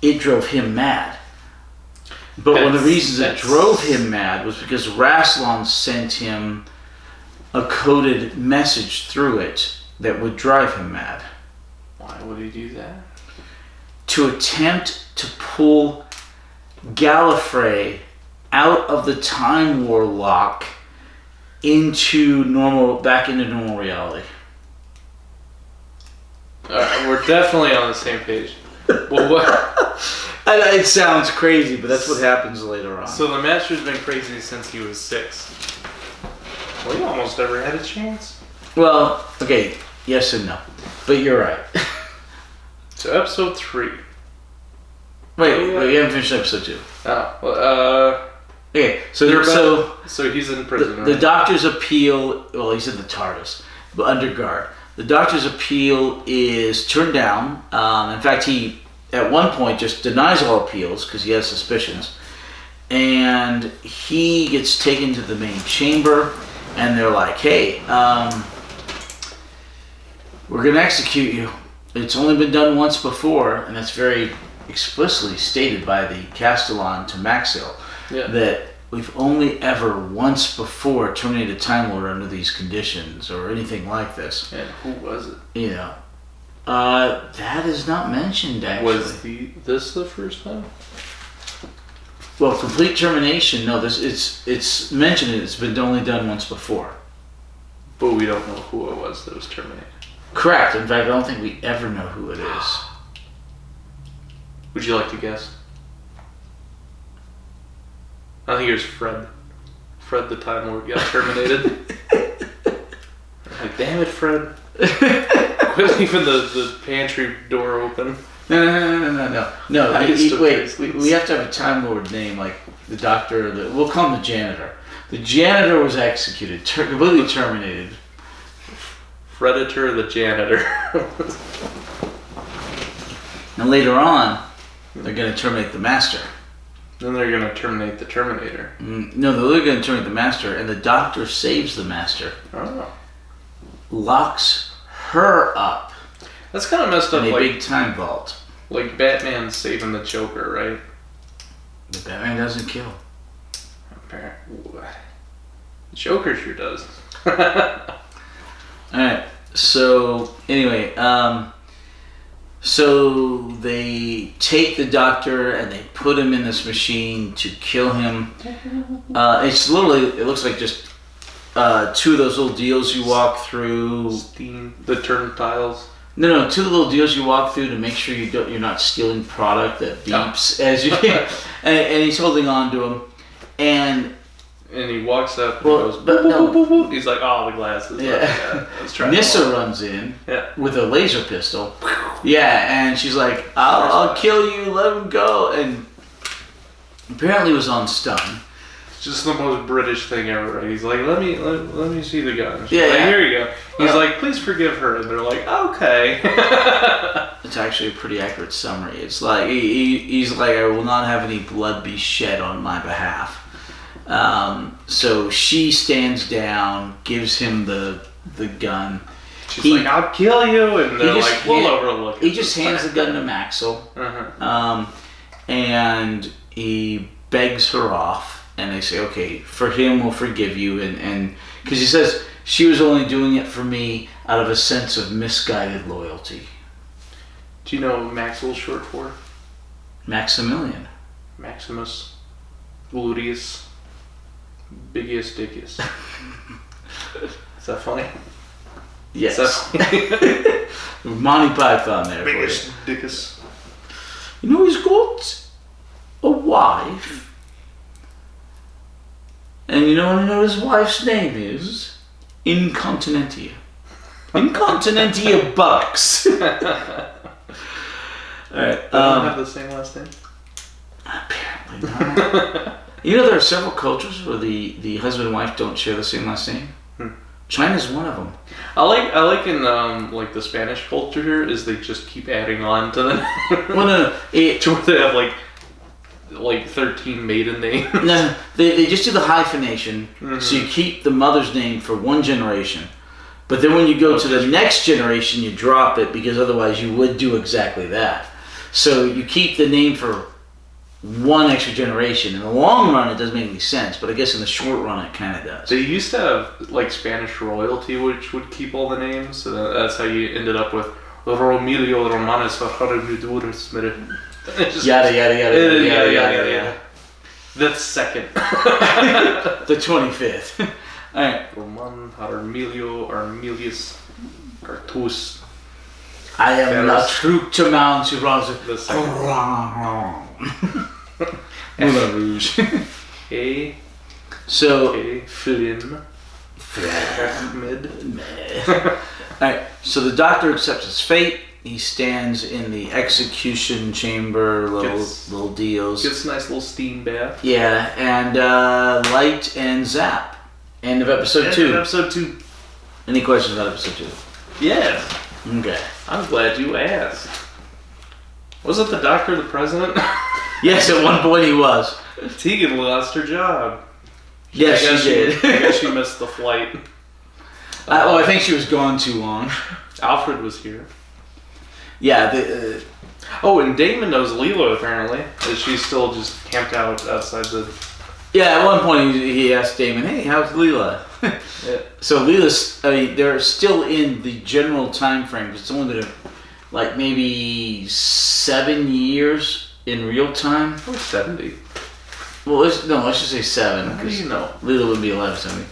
it drove him mad. But one of the reasons it drove him mad was because Rassilon sent him a coded message through it that would drive him mad. Why would he do that? To attempt to pull Gallifrey out of the Time War lock back into normal reality. Alright, we're definitely on the same page. Well, what? It sounds crazy, but that's what happens later on. So the Master's been crazy since he was 6. Well, he almost never had a chance. Well, okay, yes and no. But you're right. So episode 3. Wait, we haven't finished episode 2. Oh, well, okay, so he's in prison, the Doctor's appeal, well, he's in the TARDIS, but under guard. The Doctor's appeal is turned down. In fact, he, at one point, just denies all appeals because he has suspicions. And he gets taken to the main chamber, and they're like, hey, we're going to execute you. It's only been done once before, and that's very explicitly stated by the Castellan to Maxil. that we've only ever once before terminated Time Lord under these conditions or anything like this. And who was it? You know, that is not mentioned actually. Was this the first time? Well, complete termination. No, it's mentioned. It's been only done once before. But we don't know who it was that was terminated. Correct. In fact, I don't think we ever know who it is. Would you like to guess? I think it was Fred. Fred the Time Lord got terminated. Like, damn it, Fred. Quit leaving the pantry door open. No. Wait, we have to have a Time Lord name, like the doctor. We'll call him the janitor. The janitor was executed, completely terminated. Predator the janitor. And later on, they're going to terminate the master. Then they're going to terminate the Terminator. No, they're going to terminate the master, and the doctor saves the master. Oh. Locks her up. That's kind of messed up. In a like, big time vault. Like Batman saving the Joker, right? But Batman doesn't kill. Joker sure does. Alright, so anyway, so they take the doctor and they put him in this machine to kill him. It's literally, it looks like just two of those little deals you walk through. Steam, the turnstiles. No, two little deals you walk through to make sure you're not stealing product that beeps as you. and he's holding on to him, and he walks up and goes, boop, boop, boop, boop. He's like, oh, the glasses. Yeah. I was trying Nissa runs in with a laser pistol. Yeah, and she's like, I'll kill you, let him go. And apparently was on stun. Just the most British thing ever, right? He's like, let me see the gun. Yeah, like, here you go. He's like, please forgive her, and they're like, okay. It's actually a pretty accurate summary. It's like he's like, I will not have any blood be shed on my behalf. So she stands down, gives him the gun. She's like, I'll kill you, and they're like, we'll overlook it. He just hands the gun to Maxwell, and he begs her off. And they say, okay, for him, we'll forgive you. And because he says, she was only doing it for me out of a sense of misguided loyalty. Do you know what Maxwell's short for? Maximilian. Maximus. Gluteus. Biggest Dickus. Is that funny? Yes. Is that funny? Monty Python there. Biggest Dickus. You know, he's got a wife. And you know what his wife's name is? Incontinentia. Incontinentia Bucks. Alright. They don't have the same last name? Apparently not. You know there are several cultures where the husband and wife don't share the same last name? China's one of them. I like in like the Spanish culture here is they just keep adding on to the Well, no. to where they have like 13 maiden names. No, they just do the hyphenation, so you keep the mother's name for one generation. But then when you go to the next generation, you drop it because otherwise you would do exactly that. So you keep the name for one extra generation. In the long run, it doesn't make any sense, but I guess in the short run, it kind of does. They used to have like Spanish royalty, which would keep all the names. So that's how you ended up with Romilio Romanes yada. That's second. The 25th. Alright. Roman Armilius Cartus. I am La Troupe to Mount The second. Moulin Rouge. A. So. Flynn. Ahmed. Alright, so the doctor accepts his fate. He stands in the execution chamber, little deals. Gets a nice little steam bath. Yeah, and light and zap. End of episode 2. Episode 2. Any questions about episode 2? Yes. Okay. I'm glad you asked. Wasn't the doctor the president? Yes, at one point he was. Tegan lost her job. Yes, she did. I guess she missed the flight. I think she was gone too long. Alfred was here. Yeah. Oh, and Damon knows Leela apparently. She's still just camped out outside the Yeah, at one point he asked Damon, "Hey, how's Leela?" Yeah. So Leela's, they're still in the general time frame. It's only been like maybe 7 years in real time. Or 70. Well, let's just say 7. How do you know? Leela would be alive 70.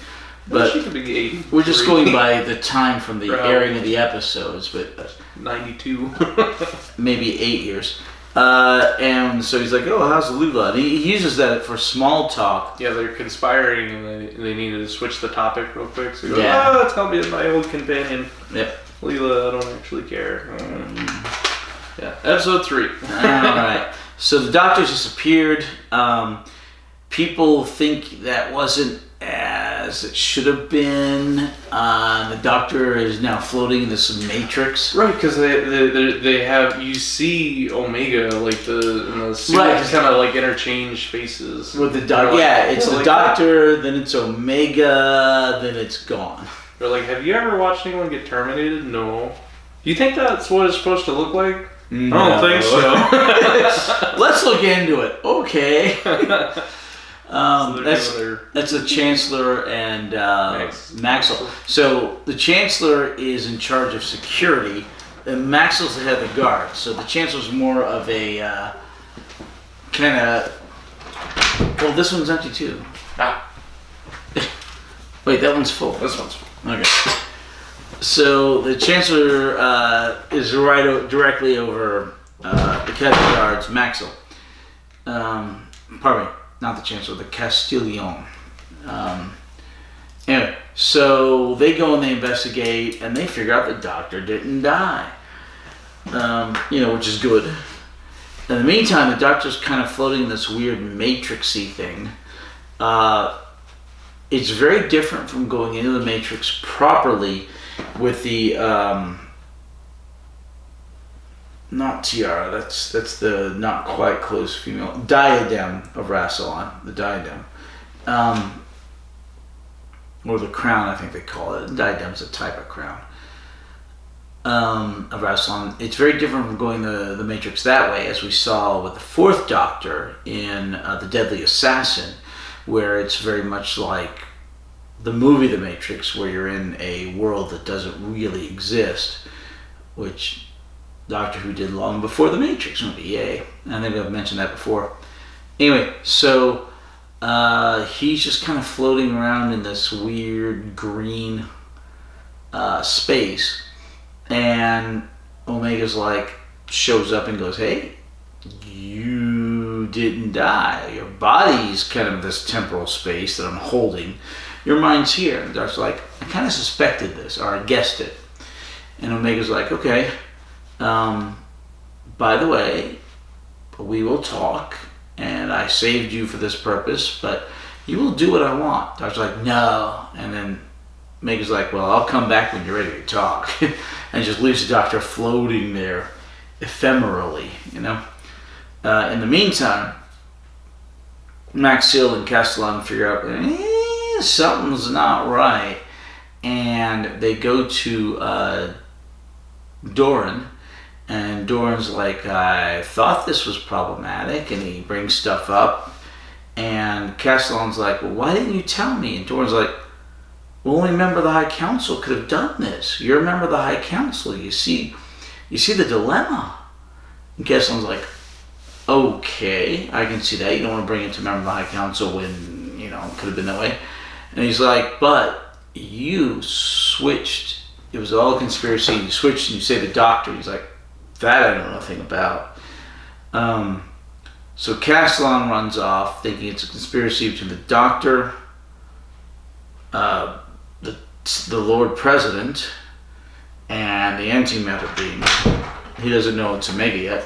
But But she could be 80. we're just going by the time from the Right. airing of the episodes, but 92. maybe 8 years. And so he's like, "Oh, how's Leela?" And he uses that for small talk. Yeah, they're conspiring and they needed to switch the topic real quick. So he goes, Yeah. "Oh, tell me my old companion. Yep. Leela, I don't actually care." Yeah. Episode 3. Alright. So the doctor's disappeared. People think that wasn't as it should have been. The doctor is now floating in this matrix. Right, because they have, you see Omega, like in the suit, Right. just kind of like interchange faces. With the doctor. They're like, Yeah, it's "Oh, the like doctor, then it's Omega, then it's gone. They're like, have you ever watched anyone get terminated? No. You think that's what it's supposed to look like? No. I don't think so. Let's look into it. Okay. So they're that's doing that's the Chancellor and Max. Maxwell. So the Chancellor is in charge of security, and Maxwell's the head of the guard. So the Chancellor's more of a kind of. Well, this one's empty too. Ah, Wait, that one's full. this one's Okay. So the Chancellor is directly over the head of the guards, Maxwell. Pardon me. Not the Chancellor, the Castillon. Anyway, so they go and they investigate, and they figure out the doctor didn't die. Which is good. In the meantime, the doctor's kind of floating in this weird matrixy thing. It's very different from going into the matrix properly with the not tiara, that's the not quite close female diadem of Rassilon, the diadem, or the crown, I think they call it. Diadem's a type of crown of Rassilon. It's very different from going the Matrix that way, as we saw with the Fourth Doctor in The Deadly Assassin, where it's very much like the movie The Matrix, where you're in a world that doesn't really exist, which Doctor Who did long before The Matrix movie. Yay. I think I've mentioned that before. Anyway, so he's just kind of floating around in this weird green space, and Omega's like, shows up and goes, "Hey, you didn't die. Your body's kind of this temporal space that I'm holding. Your mind's here." And the Doctor's like, "I kind of suspected this, or I guessed it." And Omega's like, "Okay, by the way, we will talk, and I saved you for this purpose, but you will do what I want." Doctor's like, "No." And then Omega's like, "Well, I'll come back when you're ready to talk." And just leaves the Doctor floating there ephemerally, In the meantime, Maxill and Castellan figure out something's not right, and they go to Doran, and Doran's like, "I thought this was problematic," and he brings stuff up, and Castellan's like, "Well, why didn't you tell me?" And Doran's like, "Well, only a member of the High Council could have done this. You're a member of the High Council. You see the dilemma." And Castellan's like, "Okay, I can see that. You don't want to bring it to a member of the High Council when, it could have been that way." And he's like, "But you switched. It was all a conspiracy. You switched and you saved the Doctor." He's like, "That I know nothing about." So Castellan runs off thinking it's a conspiracy between the Doctor, the Lord President, and the antimatter being. He doesn't know it's Omega yet.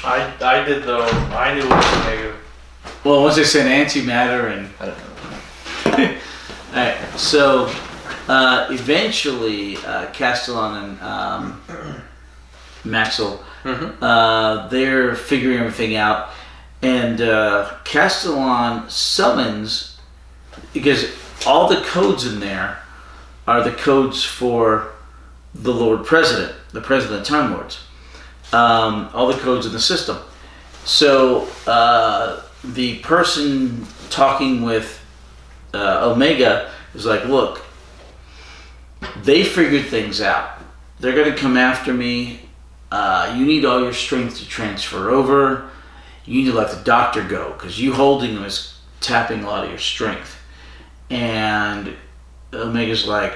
I did though. I knew it was Omega. Well, once they said antimatter and I don't know. Alright, so eventually Castellan and Maxwell, they're figuring everything out, and Castellan summons, because all the codes in there are the codes for the Lord President, the President of Time Lords. All the codes in the system. So the person talking with Omega is like, look, they figured things out. They're going to come after me. You need all your strength to transfer over. You need to let the doctor go because you holding him is tapping a lot of your strength. And Omega's like,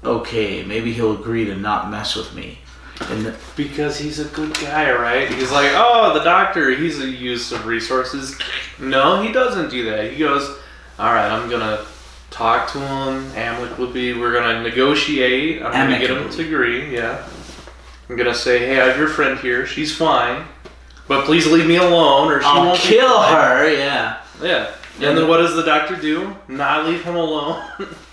okay, maybe he'll agree to not mess with me. And because he's a good guy, right? He's like, oh, the doctor, he's a use of resources. No, he doesn't do that. He goes, all right, I'm going to talk to him amicably. We're going to negotiate. I'm going to get him to agree, yeah. I'm going to say, hey, I have your friend here. She's fine. But please leave me alone or she won't kill her, yeah. Yeah. And then what does the doctor do? Not leave him alone?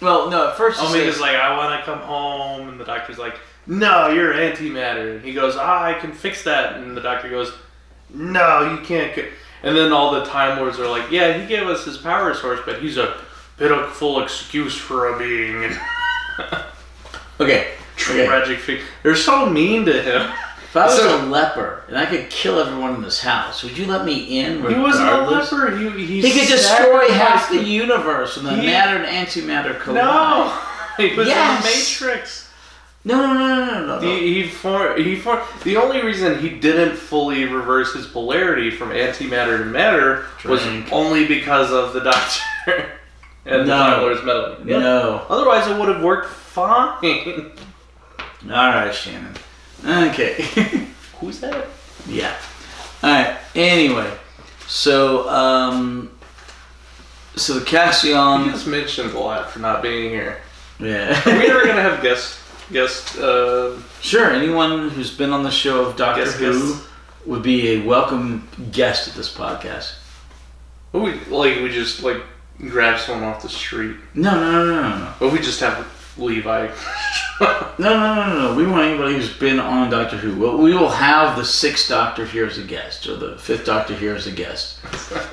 Well, no, at first Omega's like, I want to come home. And the doctor's like, no, you're antimatter. And he goes, I can fix that. And the doctor goes, no, you can't. And then all the Time Lords are like, yeah, he gave us his power source, but he's a pitiful excuse for a being. Okay. Tragic figure. They're so mean to him. If I was a leper and I could kill everyone in this house, would you let me in regardless? He wasn't a leper. He could destroy half the universe and the matter and antimatter collide. No! He was in the Matrix. No. He formed. The only reason he didn't fully reverse his polarity from antimatter to matter was only because of the Doctor and the Time Lord's meddling. Yeah. No. Otherwise, it would have worked fine. All right, Shannon. Okay. Who's that? Yeah. All right. Anyway, so the Cassian. You just mentioned a lot for not being here. Yeah. Are we ever gonna have guests? Sure. Anyone who's been on the show of Doctor Who would be a welcome guest at this podcast. We just grab someone off the street. No. But we just have Levi. No. We want anybody who's been on Doctor Who. We will have the 6th Doctor here as a guest, or the 5th Doctor here as a guest.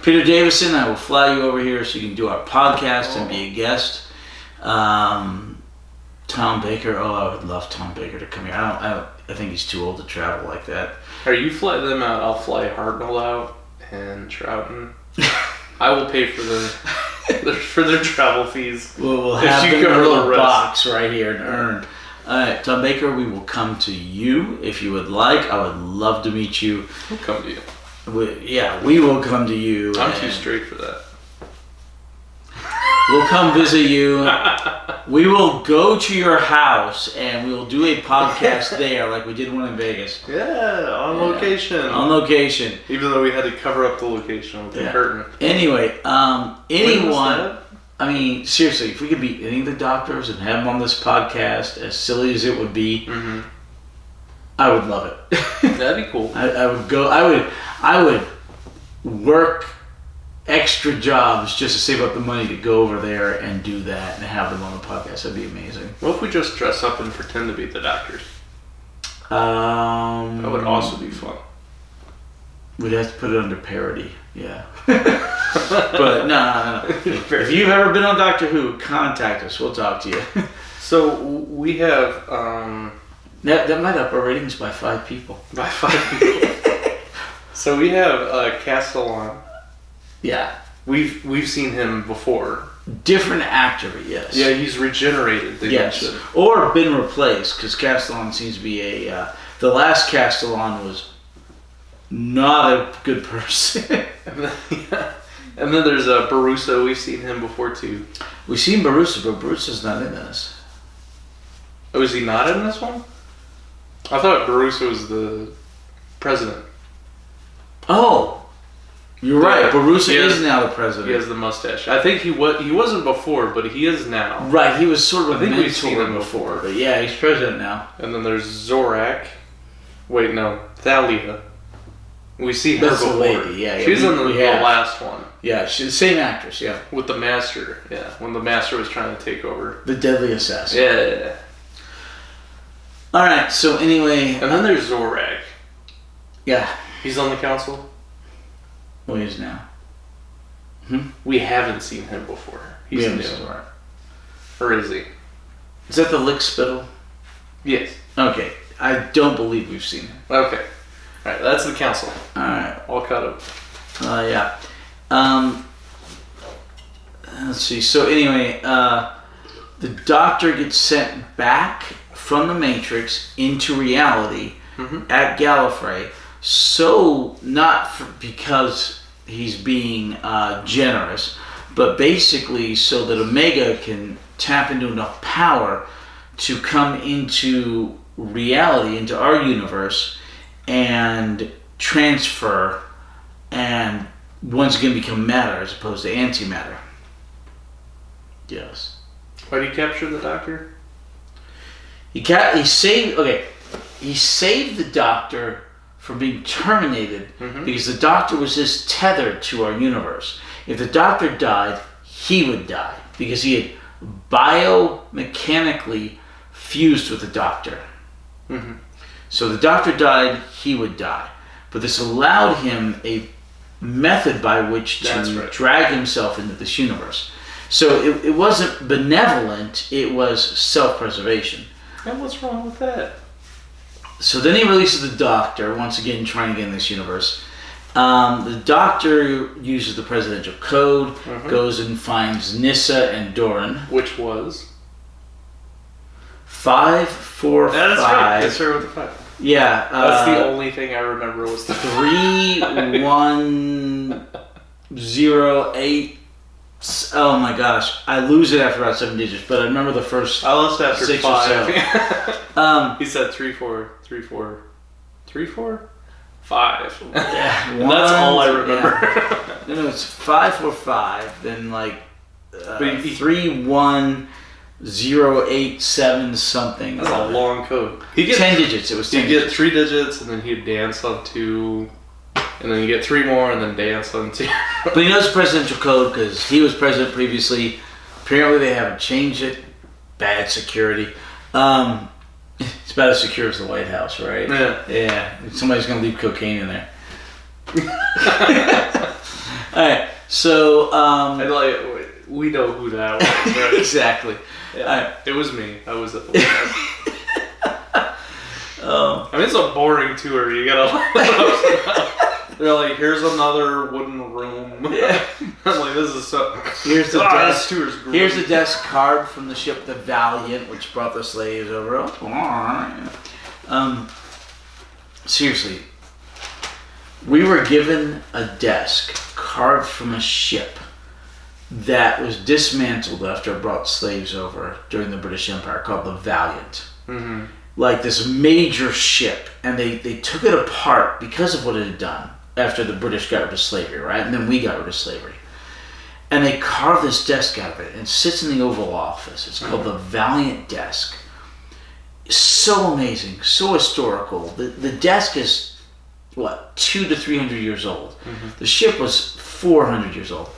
Peter Davison, I will fly you over here so you can do our podcast and be a guest. Tom Baker. Oh, I would love Tom Baker to come here. I think he's too old to travel like that. You fly them out. I'll fly Hartnell out and Troughton. I will pay for their travel fees. We'll have them in a little box right here and earned. All right, Tom Baker, we will come to you if you would like. I would love to meet you. We'll come to you. We will come to you. I'm too straight for that. We'll come visit you. We will go to your house and we will do a podcast there like we did one in Vegas. Yeah, on location. On location. Even though we had to cover up the location with the curtain. Anyway, anyone... I mean, seriously, if we could meet any of the doctors and have them on this podcast, as silly as it would be, I would love it. That'd be cool. I would go. I would work extra jobs just to save up the money to go over there and do that and have them on the podcast. That'd be amazing. What if we just dress up and pretend to be the doctors? That would also be fun. We'd have to put it under parody. Yeah. But no. If you've ever been on Doctor Who, contact us. We'll talk to you. So we have that might up our ratings by 5 people. By 5 people. So we have Castellan. Yeah. We've seen him before. Different actor, yes. Yeah, he's regenerated. Yes. Or been replaced, because Castellan seems to be the last Castellan was not a good person. And then there's Barusa. We've seen him before too. We've seen Barusa, but Barusa's not in this. Oh, is he not in this one? I thought Barusa was the president. Oh, you're right. Barusa is now the president. He has the mustache. I think he wasn't before, but he is now. Right, he was sort of I think we've seen him before. But yeah, he's president now. And then there's Zorak. Wait, no, Thalia. We see her before. Lady, yeah. She's in the last one. Yeah, she's the same actress, yeah. With the Master, yeah. When the Master was trying to take over. The Deadly Assassin. Yeah. Alright, so anyway... And then there's Zorak. Yeah. He's on the council? Well, he is now. We haven't seen him before. He's new. Or is he? Is that the Lick Spittle? Yes. Okay. I don't believe we've seen him. Okay. Alright, that's the council. Alright. All caught up. Yeah. Let's see. So anyway, the Doctor gets sent back from the Matrix into reality at Gallifrey. So not because he's being generous, but basically so that Omega can tap into enough power to come into reality, into our universe, and transfer, and once again become matter as opposed to antimatter. Yes. Why did he capture the Doctor? He saved the Doctor from being terminated because the Doctor was just tethered to our universe. If the Doctor died, he would die because he had biomechanically fused with the Doctor. So the Doctor died, he would die. But this allowed him a method by which to drag himself into this universe. So it wasn't benevolent, it was self-preservation. And what's wrong with that? So then he releases the Doctor, once again trying to get in this universe. The Doctor uses the presidential code, goes and finds Nyssa and Doran. Which was? 545. That's right. That's right with the 5. Yeah. That's the only thing I remember was the 3108. Oh my gosh, I lose it after about 7 digits, but I remember the first. I lost after 6 5. or so. He said 3 4 3 4 3 4 5. Yeah, and that's all I remember. Yeah. No, it's 545. Then 31087 something. That's a long code. He gets 10 digits. It was 10. He'd get 3 digits, and then he'd dance on 2. And then you get 3 more, and then dance on 2. But he knows the presidential code because he was president previously. Apparently, they haven't changed it. Bad security. It's about as secure as the White House, right? Yeah. Yeah. Somebody's gonna leave cocaine in there. All right. So. We know who that was. Right? Exactly. Yeah. Right. It was me. I was at the White House. I mean, it's a boring tour. You gotta. They're like, here's another wooden room. Yeah. I'm like, this is so. Here's the desk. This tour's great. Here's the desk card from the ship the Valiant, which brought the slaves over. Oh, all right. Seriously, we were given a desk carved from a ship that was dismantled after it brought slaves over during the British Empire, called the Valiant. Like this major ship, and they took it apart because of what it had done after the British got rid of slavery, right? And then we got rid of slavery. And they carved this desk out of it, and it sits in the Oval Office. It's called the Valiant Desk. So amazing, so historical. The desk is, 200 to 300 years old. The ship was 400 years old.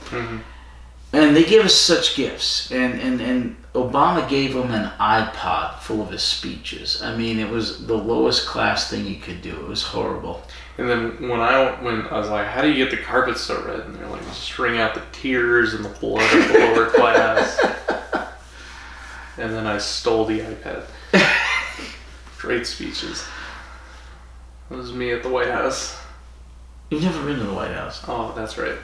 And they gave us such gifts. And Obama gave them an iPod full of his speeches. I mean, it was the lowest class thing you could do. It was horrible. And then when I was like, how do you get the carpets so red? And they're like, just wring out the tears and the blood of the lower class. And then I stole the iPad. Great speeches. That was me at the White House. You've never been to the White House. Oh, that's right.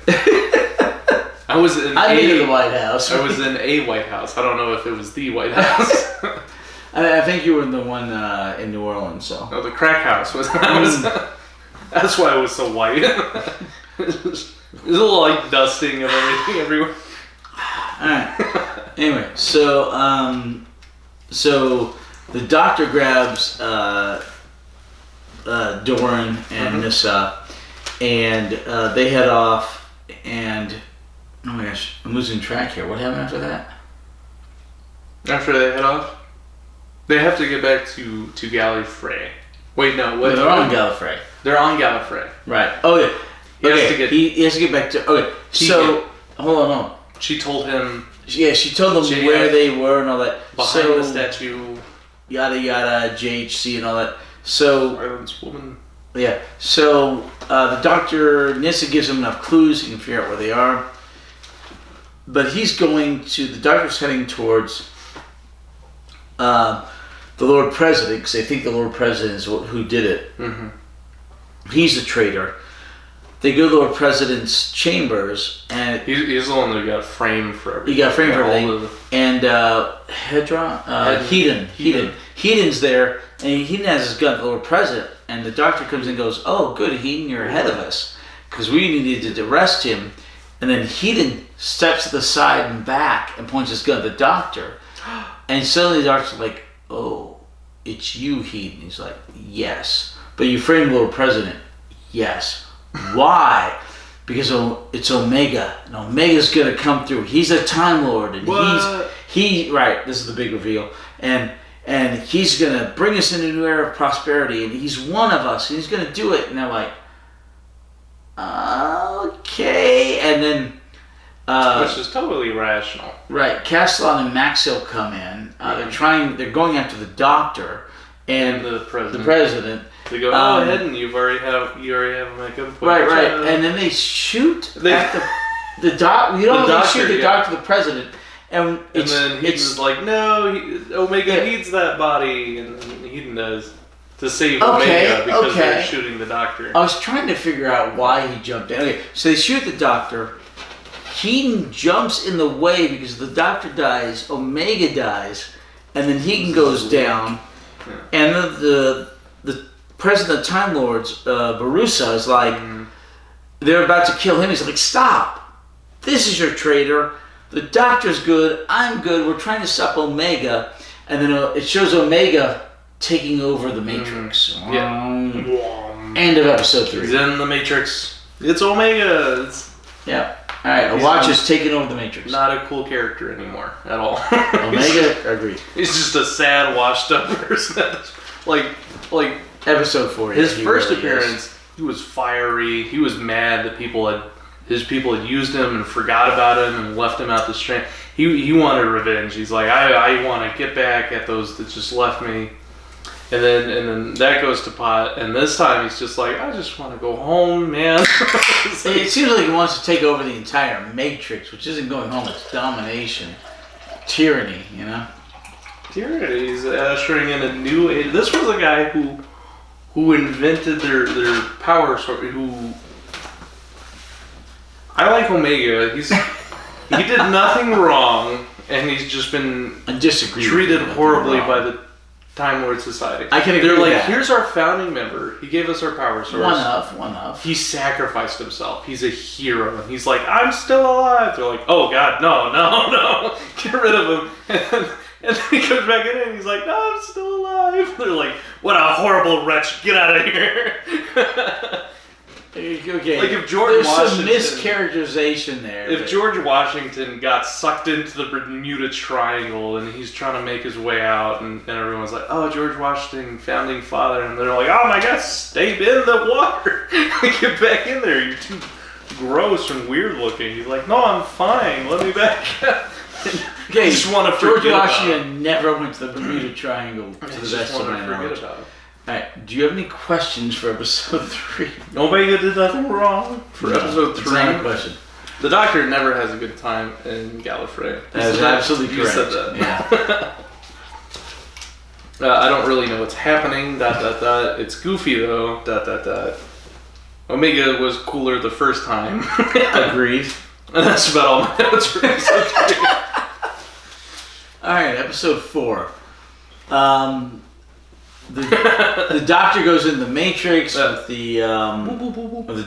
I was in I've been to the White House. I was in a White House. I don't know if it was the White House. I think you were in the one in New Orleans. So. No, the crack house was. That's why it was so white. There's a little like dusting of everything everywhere. All right. Anyway, so the Doctor grabs Doran and Nyssa, and they head off. And oh my gosh, I'm losing track here. What happened after that? After they head off, they have to get back to Gallifrey. Wait, no. What? They're on Gallifrey. They're on Gallifrey. Right. Oh yeah. He has to get back to. Okay. So hold on. She told him. Yeah, she told them where they were and all that. Behind the statue. Yada yada, JHC and all that. So. Ireland's woman. Yeah. So the Doctor, Nyssa gives him enough clues. He can figure out where they are. But he's going to. The Doctor's heading towards. The Lord President, because they think the Lord President is who did it. He's a traitor. they go to the President's chambers, and he's the one that got framed for everything. he got framed for All everything. the- And Hedon's there, and Hedon has his gun to the Lord President, and the doctor comes in and goes, "Oh, good, Hedon, you're ahead of us, because we needed to arrest him." And then Hedon steps to the side and back and points his gun at the doctor, and suddenly the doctor's like, "Oh, it's you, Hedon." He's like, "Yes, but you framed the Lord President." "Yes." "Why?" "Because it's Omega, and Omega's gonna come through. He's a Time Lord, and What? right. This is the big reveal, and he's gonna bring us into a new era of prosperity, and he's one of us, and he's gonna do it." And they're like, "Okay," and then which is totally rational. right, Castellan and Maxwell come in. They're going after the doctor and the president. The president. They go, "Oh, Hedon, you already have my gun point." Right, and then they shoot at the doc. We don't really shoot the doctor, the president, and then Hedon's like, "No, Omega needs that body," and Hedon does to save Omega because they're shooting the doctor. I was trying to figure out why he jumped in. Okay, so they shoot the doctor. Hedon jumps in the way because the doctor dies, Omega dies, and then Hedon goes down, and the President of Time Lords, Barusa, is like, they're about to kill him. He's like, "Stop! This is your traitor. The doctor's good. I'm good. We're trying to stop Omega." And then it shows Omega taking over the Matrix. End of episode 3. He's in the Matrix. It's Omega. Yeah. All right. The Watch is taking over the Matrix. Not a cool character anymore at all. Omega, agreed. He's just a sad, washed-up person. like. Episode 4. His first appearance, he was fiery. He was mad that his people had used him and forgot about him and left him out the stream. He wanted revenge. He's like, I want to get back at those that just left me. And then that goes to pot. And this time he's just like, I just want to go home, man. It seems like he wants to take over the entire Matrix, which isn't going home. It's domination, tyranny. Tyranny. He's ushering in a new age. This was a guy who invented their power source. I like Omega. He did nothing wrong, and he's just been treated horribly by the Time Lord Society. I can agree They're with like, that. Here's our founding member. He gave us our power source. One of. He sacrificed himself. He's a hero, and he's like, I'm still alive. They're like, oh God, no, get rid of him. And then he comes back in and he's like, no, I'm still alive. They're like, what a horrible wretch. Get out of here. Okay. Like if George There's Washington... some mischaracterization there. If George Washington got sucked into the Bermuda Triangle and he's trying to make his way out and everyone's like, oh, George Washington, founding father. And they're like, oh my God, stay in the water. Get back in there. You're too gross and weird looking. He's like, no, I'm fine. Let me back. Okay, just want to George Washington never went to the Bermuda Triangle to the best of my knowledge. Alright, do you have any questions for episode 3? Omega did nothing wrong for episode 3. It's not a question. The Doctor never has a good time in Gallifrey. That is absolutely correct. You said that. Yeah. I don't really know what's happening. ... It's goofy though. ... Omega was cooler the first time. Agreed. And that's about all my notes for episode 3. Alright, episode 4. The Doctor goes in the Matrix with the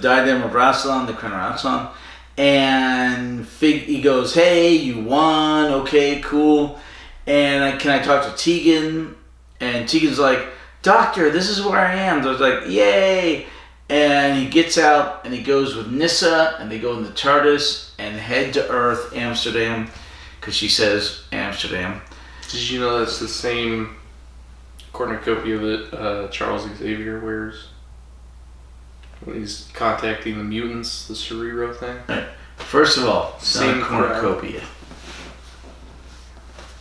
diadem of Rassilon, the crown of Rassilon, and he goes, "Hey, you won. Okay, cool. And can I talk to Tegan?" And Tegan's like, "Doctor, this is where I am." So I was like, "Yay!" And he gets out and he goes with Nyssa, and they go in the TARDIS and head to Earth, Amsterdam, because she says Amsterdam. Did you know that's the same cornucopia that Charles Xavier wears when he's contacting the mutants, the Cerebro thing? Right. First of all, same cornucopia.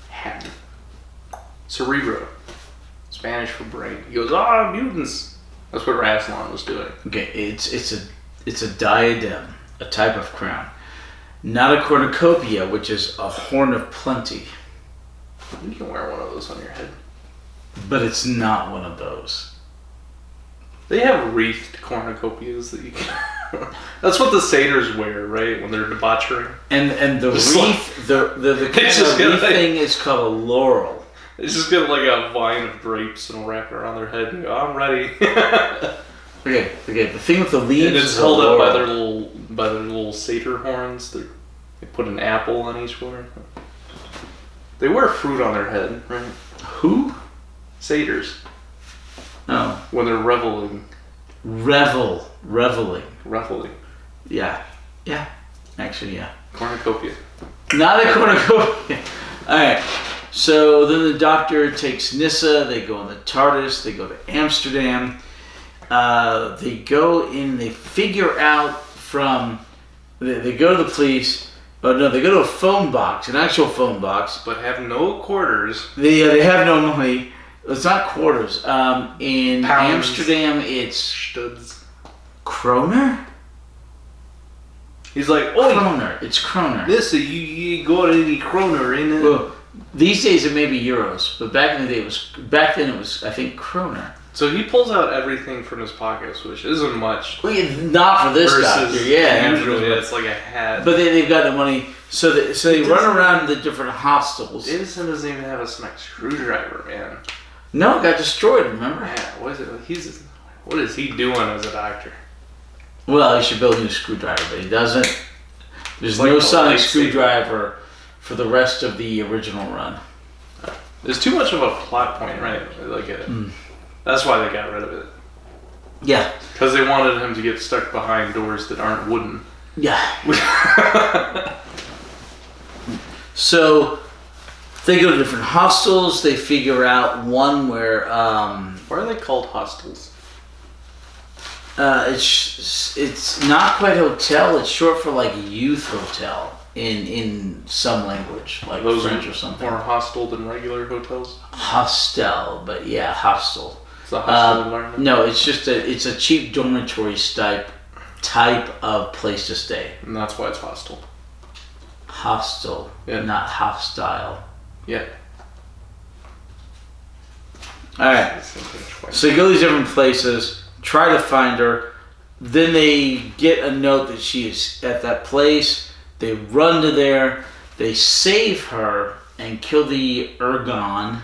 Hat. Cerebro. Spanish for brain. He goes, mutants. That's what Rassilon was doing. Okay, it's a diadem, a type of crown. Not a cornucopia, which is a horn of plenty. You can wear one of those on your head. But it's not one of those. They have wreathed cornucopias that you can... That's what the satyrs wear, right? When they're debauchering. And the Just wreath, the kind just of get wreath like- thing is called a laurel. They just get like a vine of grapes and wrap it around their head and go, I'm ready. Okay. The thing with the leaves And it's is a held up laurel. by their little satyr horns. They put an apple on each one. They wear fruit on their head, right? Who? Satyrs. Oh. When they're reveling. Reveling. Yeah. Yeah. Actually, yeah. Cornucopia. Not a cornucopia. Alright. So then the Doctor takes Nyssa, they go in the TARDIS, they go to Amsterdam. They go in, they figure out they go to the police. Oh no, they go to a phone box, an actual phone box. But have no quarters. They have no money. It's not quarters. In Pounds. Amsterdam, it's Studs. kroner? He's like, oh, Kroner. It's kroner. Nyssa, you got any kroner in it? Well, these days it may be euros, but back then it was I think kroner. So he pulls out everything from his pockets, which isn't much. Well, yeah, not for this Doctor, yeah. Usually it's like a hat. But they've got the money, so they run around the different hostels. Davison doesn't even have a smack screwdriver, man. No, it got destroyed. Remember? Yeah, what is he doing as a doctor? Well, he should build a new screwdriver, but he doesn't. There's Like no a sonic lightsaber. screwdriver for the rest of the original run. There's too much of a plot point, right? That's why they got rid of it. Yeah. Because they wanted him to get stuck behind doors that aren't wooden. Yeah. So they go to different hostels. They figure out one where Why are they called hostels? it's not quite hotel. It's short for like youth hotel in some language, like Those French are or something. more hostel than regular hotels. Hostel, but yeah, hostel. It's a hostile environment. No, it's just it's a cheap dormitory type of place to stay. And that's why it's hostel. Hostel, Yeah. not hostile. Yeah. All right. So they go to these different places, try to find her. Then they get a note that she is at that place. They run to there. They save her and kill the Ergon,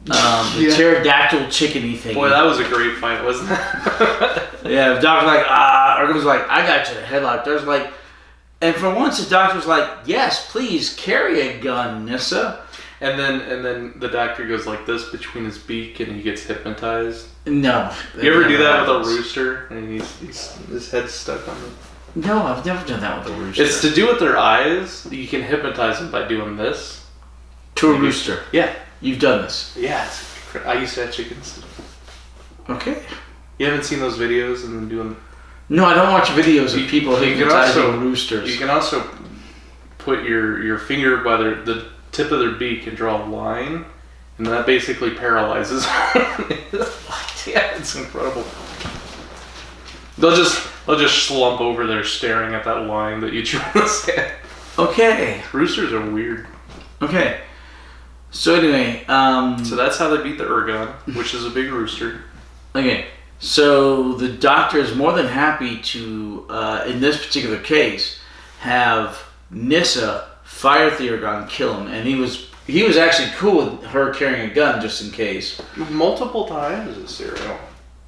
the pterodactyl chickeny thing. Boy, that was a great fight, wasn't it? Yeah, the doctor's like, Ergon's like, I got you in a headlock. There's like, and for once the doctor's like, yes, please carry a gun, Nyssa. And then the doctor goes like this between his beak and he gets hypnotized. No. You ever do that with a happens. rooster? And his head's stuck on it. No, I've never done that with a rooster. It's to do with their eyes. You can hypnotize them by doing this. to a rooster. Yeah. You've done this. Yeah. I used to have chickens. Okay. You haven't seen those videos and then doing... No, I don't watch videos of people you can hypnotizing also- roosters. You can also put your finger by the tip of their beak and draw a line, and that basically paralyzes them. Yeah, it's incredible. They'll just slump over there staring at that line that you drew in the sand. Okay. Roosters are weird. Okay. So anyway, So that's how they beat the Ergon, which is a big rooster. okay. So the doctor is more than happy to, in this particular case, have Nyssa fire Theurgon, kill him, and he was actually cool with her carrying a gun just in case. Multiple times this serial.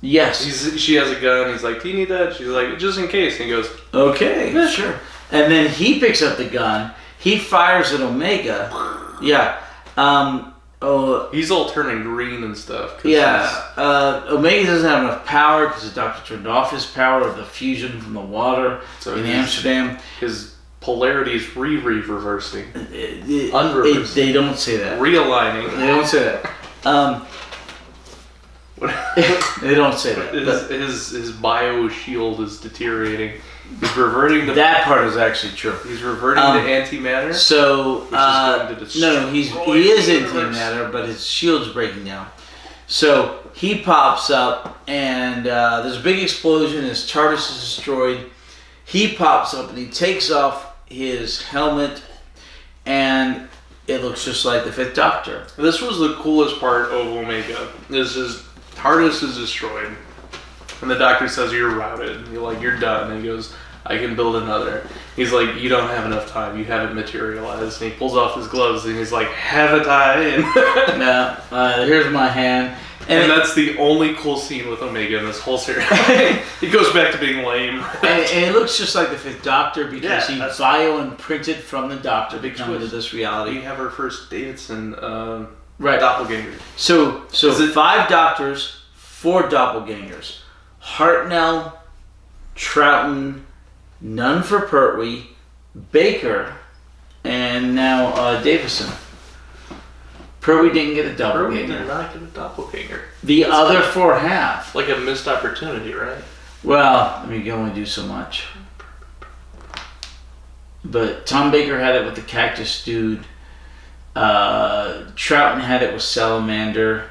Yes. She has a gun. He's like, "Do you need that?" She's like, "Just in case." And he goes, Okay, sure. And then he picks up the gun. He fires at Omega. Yeah. He's all turning green and stuff. 'cause Yeah. Omega doesn't have enough power because the doctor turned off his power of the fusion from the water So in he's- Amsterdam. his polarity is reversing, Unreversing. They don't say that. realigning. They don't say that. They don't say that. But his bio shield is deteriorating. He's reverting to that part is actually true. He's reverting to antimatter. So Which is going to destroy he is the universe. antimatter, but his shield's breaking down. So he pops up, and there's a big explosion. His TARDIS is destroyed. He pops up and he takes off his helmet, and it looks just like the Fifth Doctor. This was the coolest part of Omega. Is his TARDIS is destroyed. And the doctor says, you're routed. And you're done. And he goes, I can build another. He's like, you don't have enough time. You haven't materialized. And he pulls off his gloves and he's like, haven't I? And Yeah, here's my hand. And that's the only cool scene with Omega in this whole series. He goes back to being lame. And it looks just like the Fifth Doctor because he that's- bio-imprinted from the Doctor to come into this reality. We have our first Davidson Right. doppelganger. So Is it- 5 Doctors, 4 doppelgangers. Hartnell, Troughton, none for Pertwee, Baker, and now Davison. Pertwee didn't get a Pertwee doppelganger. did not get a doppelganger. The That's other kind of 4 have. like a missed opportunity, right? Well, I mean, you can only do so much. But Tom Baker had it with the Cactus Dude. Troughton had it with Salamander.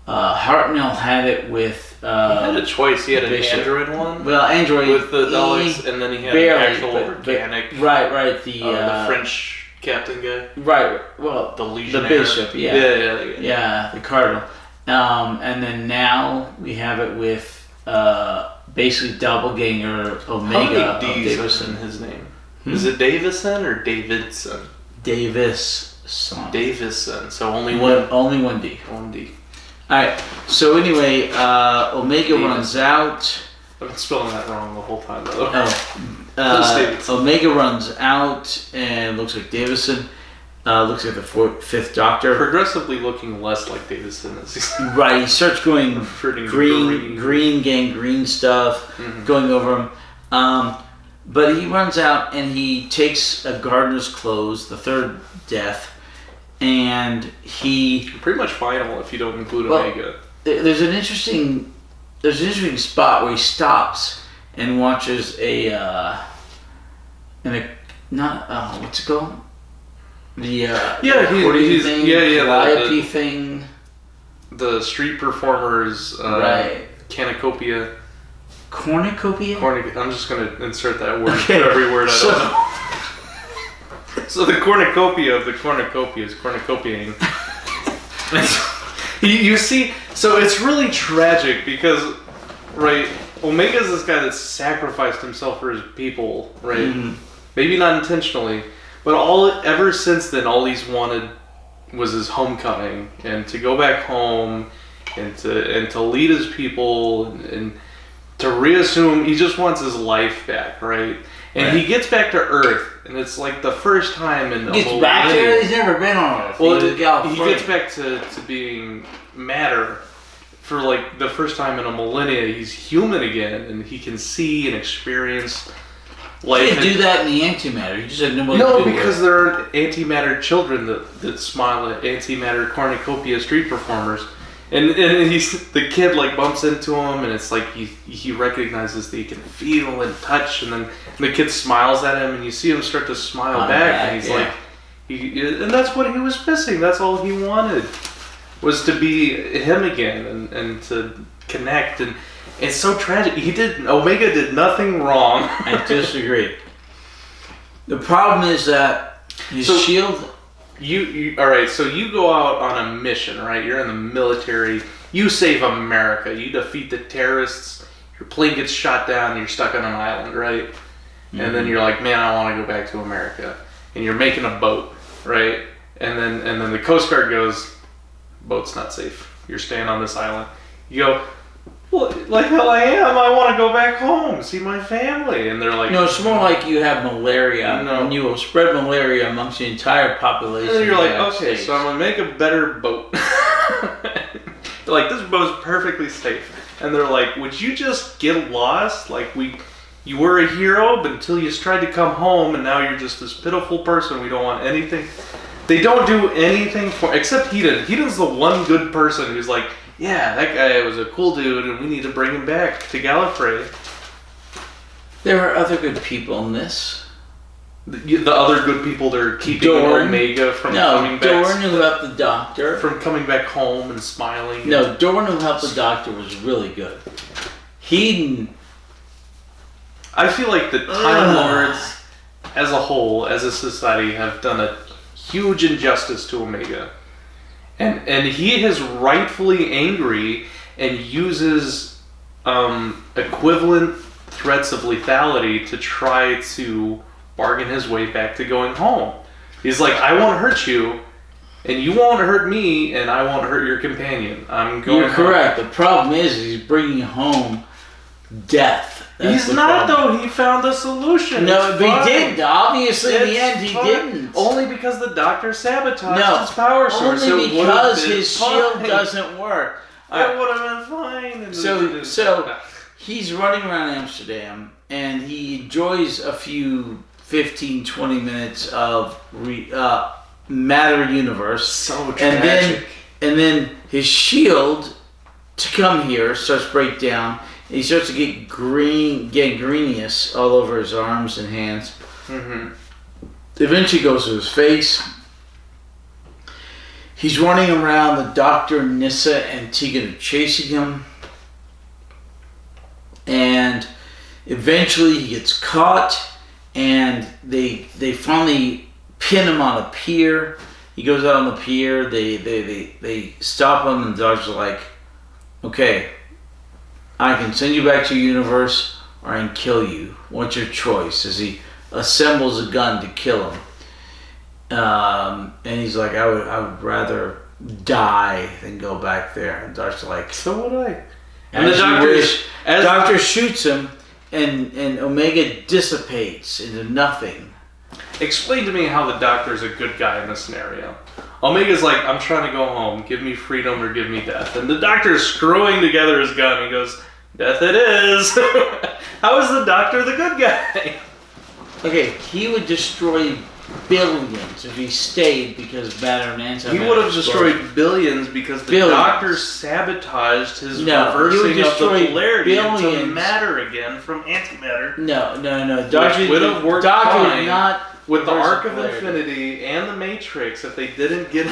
Hartnell had it with. He had a choice. He had an Bishop. Android one Well, Android with the Daleks, and then he had barely, an actual but- organic. Right. The French captain guy. Right. Well, The Legionnaire. Bishop. Yeah. Yeah. The Cardinal. And then now we have it with basically doppelganger Omega How of many D's in Davison. his name? Is it Davison or Davidson? Davison. Davison. So only one. Only one D. One D. Alright, so anyway, Omega Davis. runs out. I've been spelling that wrong the whole time though. Oh, Davidson. Omega runs out, and looks like Davison. Looks like the 5th Doctor. Progressively looking less like Davison as he's Right, he starts going reverting to green gangrene stuff, Mhm. going over him. But he runs out, and he takes a gardener's clothes, the 3rd death, and he... Pretty much final if you don't include Well, Omega. There's an interesting spot where he stops and watches what's it called? The accordion he's thing, the calliope thing. the street performers Right. cornucopia. Cornucopia. I'm just gonna insert that word Okay. for every word I So- don't know. So the cornucopia of the cornucopia is cornucopiaing. You see, so it's really tragic because, right, Omega's this guy that sacrificed himself for his people, right? Mhm. Maybe not intentionally, but ever since then, all he's wanted was his homecoming and to go back home and to lead his people and to reassume. He just wants his life back, right? And Right. he gets back to Earth, and it's like the first time in He gets back there. He's never been on Earth. well, He was Gallifrey. he gets back to being matter for like the first time in a millennia. He's human again, and he can see and experience He life. didn't do that in the antimatter. He just had nobody No, to do because it. there are antimatter children that smile at antimatter cornucopia street performers, and the kid like bumps into him, and it's like he recognizes that he can feel and touch, and then the kid smiles at him, and you see him start to smile back, and he's yeah. like, and that's what he was missing. That's all he wanted was to be him again and to connect, and it's so tragic. Omega did nothing wrong. I disagree. The problem is that his So- shield. You all right? So you go out on a mission, right? You're in the military. You save America. You defeat the terrorists. Your plane gets shot down. And you're stuck on an island, right? And then you're like, man, I want to go back to America. And you're making a boat, right? And then the Coast Guard goes, boat's not safe. You're staying on this island. You go, well, like hell I am. I want to go back home, see my family. And they're like, No, it's more like you have malaria, No. and you will spread malaria amongst the entire population. And then you're of the like, United okay, States. so I'm gonna make a better boat. They're like, this boat's perfectly safe. And they're like, would you just get lost? Like you were a hero, but until you tried to come home, and now you're just this pitiful person. We don't want anything. They don't do anything for, except Hedon. Hedon's the one good person who's like, yeah, that guy was a cool dude, and we need to bring him back to Gallifrey. There are other good people in this. The other good people that are keeping Dorn. Omega from No, coming back. Dorn who helped the Doctor. From coming back home and smiling. No, Dorn who helped the Doctor was really good. Hedon. I feel like the Time Lords, as a whole, as a society, have done a huge injustice to Omega, and he is rightfully angry and uses equivalent threats of lethality to try to bargain his way back to going home. He's like, I won't hurt you, and you won't hurt me, and I won't hurt your companion. I'm going You're correct. The problem is he's bringing home death. He's not, though. He found a solution. No, but he didn't. Obviously, in the end, he didn't. Only because the doctor sabotaged his power source. Only because his shield doesn't work. It would have been fine. So he's running around Amsterdam, and he enjoys a few 15, 20 minutes of Matter Universe. So tragic. And then his shield to come here starts to break down. And he starts to get gangrenous all over his arms and hands. Mm-hmm. Eventually goes to his face. He's running around. The Doctor, Nyssa, and Tegan are chasing him. And eventually he gets caught. And they finally pin him on a pier. He goes out on the pier. They stop him, and the Doctor's like, okay, I can send you back to your universe, or I can kill you. What's your choice? As he assembles a gun to kill him. And he's like, I would rather die than go back there. And the Doctor's like, so would I. And the Doctor shoots him, and Omega dissipates into nothing. Explain to me how the Doctor's a good guy in this scenario. Omega's like, I'm trying to go home. Give me freedom or give me death. And the Doctor's screwing together his gun. He goes, death it is. How is the Doctor the good guy? Okay, he would destroy billions if he stayed because matter and antimatter. He would have destroyed billions because the Doctor sabotaged his reversing of the polarity into matter again from antimatter. No. Doctor would have worked fine not with the Arc of Infinity and the Matrix if they didn't get.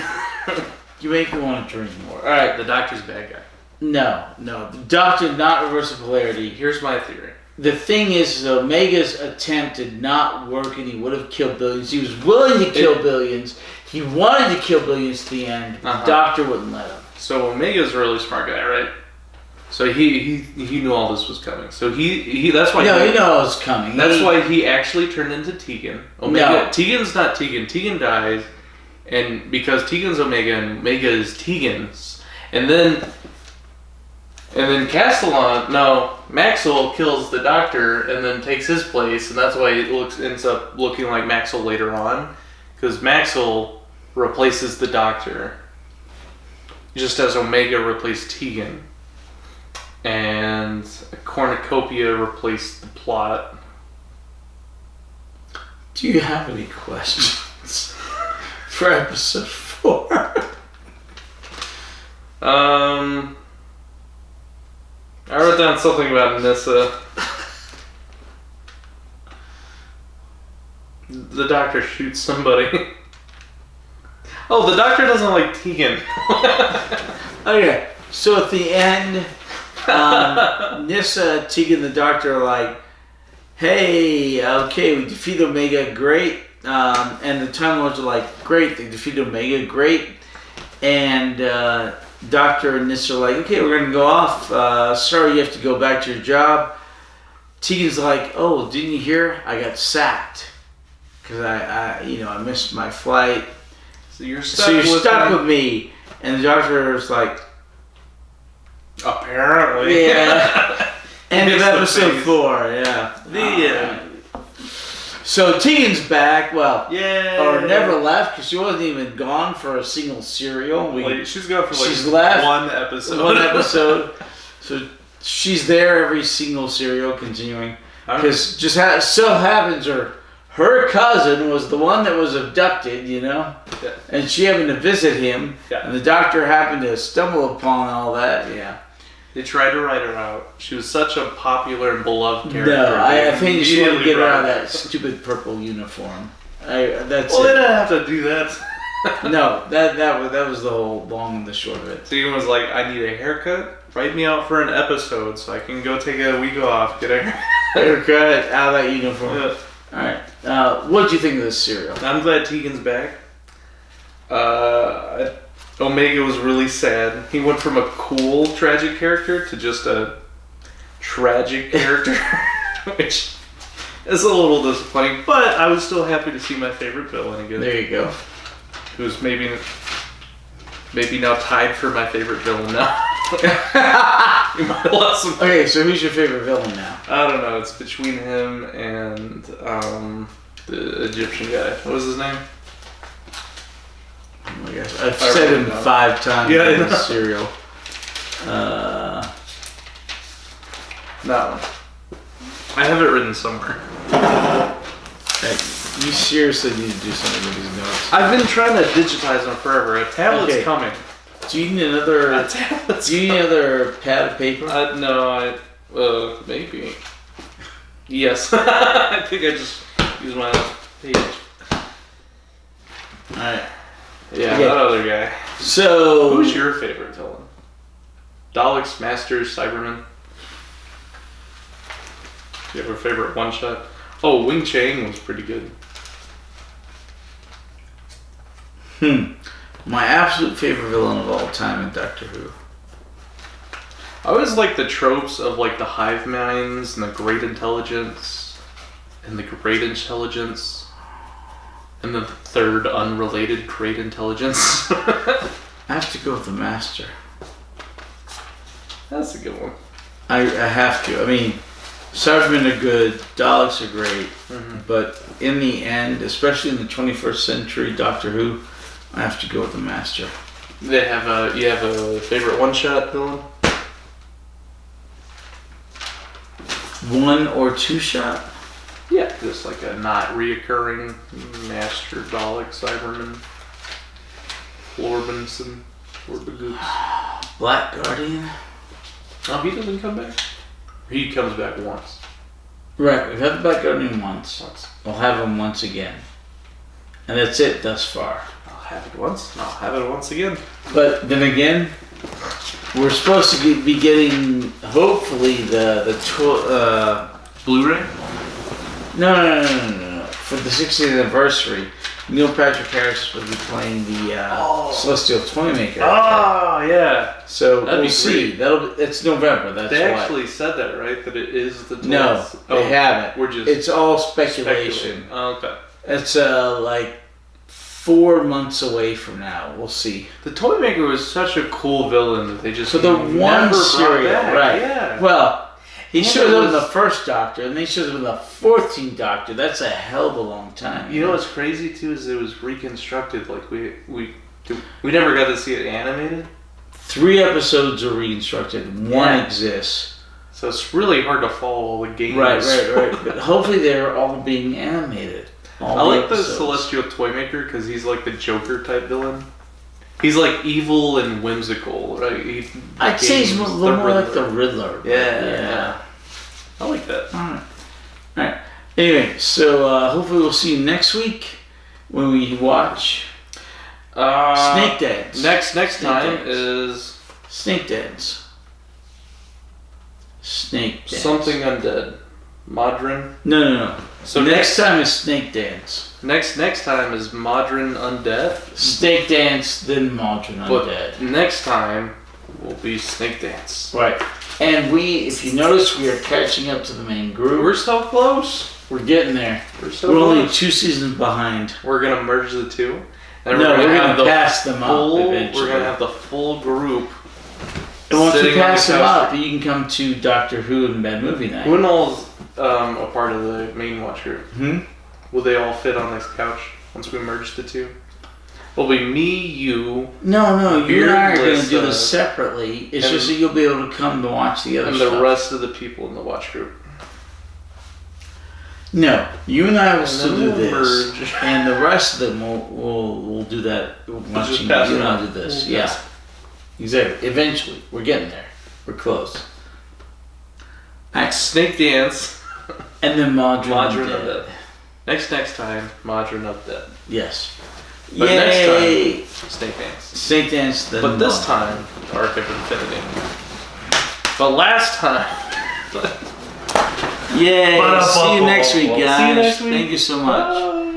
You make me want to drink more. All right, the Doctor's a bad guy. No. The Doctor did not reverse the polarity. Here's my theory. The thing is, Omega's attempt did not work, and he would have killed billions. He was willing to kill billions. He wanted to kill billions at the end. The Doctor wouldn't let him. So Omega's a really smart guy, right? So he knew all this was coming. So he that's why. No, he knew it was coming. That's why he actually turned into Tegan. Omega. No. Tegan's not Tegan. Tegan dies, and because Tegan's Omega and Omega is Tegan's, and then Maxwell kills the Doctor and then takes his place, and that's why it ends up looking like Maxwell later on, because Maxwell replaces the Doctor, just as Omega replaced Tegan, and Cornucopia replaced the plot. Do you have any questions for episode 4? I wrote down something about Nyssa. The Doctor shoots somebody. Oh, the Doctor doesn't like Tegan. Okay, so at the end, Nyssa, Tegan, the Doctor are like, hey, okay, we defeat Omega, great. And the Time Lords are like, great, they defeated Omega, great. And Doctor and Nyssa are like, okay, we're going to go off. Sorry, you have to go back to your job. Tegan's like, oh, didn't you hear? I got sacked. Because I missed my flight. So you're stuck with me. And the Doctor is like, apparently. Yeah. End of episode 4, yeah. The end. So Tegan's back, or never left, because she wasn't even gone for a single serial. She's gone for she's left one episode. One episode. So she's there every single serial, continuing. Because just so happens her cousin was the one that was abducted, Yeah. And she happened to visit him. Yeah. And the Doctor happened to stumble upon all that, yeah. They tried to write her out. She was such a popular and beloved character. No, I think she wanted to get her out of that stupid purple uniform. They didn't have to do that. No, that was the whole long and the short of it. Tegan was like, I need a haircut. Write me out for an episode so I can go take a week off, get a haircut out of that uniform. Yeah. Alright. What did you think of this serial? I'm glad Tegan's back. Omega was really sad. He went from a cool, tragic character to just a tragic character, which is a little disappointing. But I was still happy to see my favorite villain again. There you go. Who's maybe now tied for my favorite villain now. You might have lost some. Okay, so who's your favorite villain now? I don't know. It's between him and the Egyptian guy. What was his name? Oh my gosh, I've said him 5 times in this serial. That one. I have it written somewhere. You seriously need to do something with these notes. I've been trying to digitize them forever. A tablet's coming. Do you need another? A tablet's Do you need another pad of paper? No, maybe. Yes. I think I just used my page. Alright. Yeah, that other guy. So, who's your favorite villain? Daleks, Masters, Cybermen? Do you have a favorite one-shot? Oh, Wing Chang was pretty good. My absolute favorite villain of all time in Doctor Who. I always like the tropes of like the hive minds and the great intelligence and the great intelligence and the third unrelated great intelligence. I have to go with the Master. That's a good one. I have to. I mean, Cybermen are good, Daleks are great, but in the end, especially in the 21st century Doctor Who, I have to go with the Master. You have a favorite one-shot villain? 1 or 2 shot? Yeah, just like a not reoccurring Master Dalek Cyberman. Florbinson. Florbagoops. Black Guardian? Oh, he doesn't come back? He comes back once. Right, we've had the Black Guardian once. We'll have him once again. And that's it thus far. I'll have it once, and I'll have it once again. But then again, we're supposed to be getting, hopefully, the Blu-ray? No. For the 60th anniversary, Neil Patrick Harris will be playing the Celestial Toymaker. Oh, yeah. So That'd we'll be see. It's November. That's They why. actually said that, right? That it is the 12th? No, they haven't. We're just It's all speculation. Oh, okay. It's like 4 months away from now. We'll see. The Toymaker was such a cool villain that they just So the one never serial, brought back. right? Yeah. Well, he And shows it up in was- the first Doctor, and then he shows up in the 14th Doctor. That's a hell of a long time. You know what's crazy too is it was reconstructed. Like we never got to see it animated, 3 episodes are reconstructed. 1 Yeah. exists. so it's really hard to follow all the games. Right. But hopefully they're all being animated. All I like the episodes. Celestial Toymaker because he's like the Joker type villain. He's like evil and whimsical, right? I'd say he's a little more like the Riddler. but Yeah. I like that. Alright. Anyway, so hopefully we'll see you next week when we watch Snake Dance. Next Snake time Dance. is Snake Dance. Snake Dance. something undead. Modern. No. So next time is Snake Dance. Next time is Modern Undead. Snake Dance, then Modern But Undead. next time will be Snake Dance. Right. And if you notice, we are catching up to the main group. We're so close. We're getting there. We're so We're only close. 2 seasons behind. We're gonna merge the two. And No, we're have gonna pass them full, up eventually. We're gonna have the full group. And once we sitting on pass the them couch. up, you can come to Doctor Who and Bad Movie Night. When all's a part of the main watch group? Will they all fit on this couch once we merge the two? Will be me, you, No, you and I are going to Beardless, do this separately. It's just that you'll be able to come to watch the other and stuff. the rest of the people in the watch group. No, you and I will And still then do we'll this, merge. and the rest of them will do that. Watching pass you it and I on. do this. We'll Yeah, pass. exactly. Eventually, we're getting there. We're close. Snake Dance. And then Modern Modern Undead. Undead. Next time, Modern Undead. Yes. But next Yay! Snake Dance. Snake Dance. Then But this Modern. time, Arc of Infinity. But last time. Yay! See you next week, See you guys. next week. Thank you so much. Bye.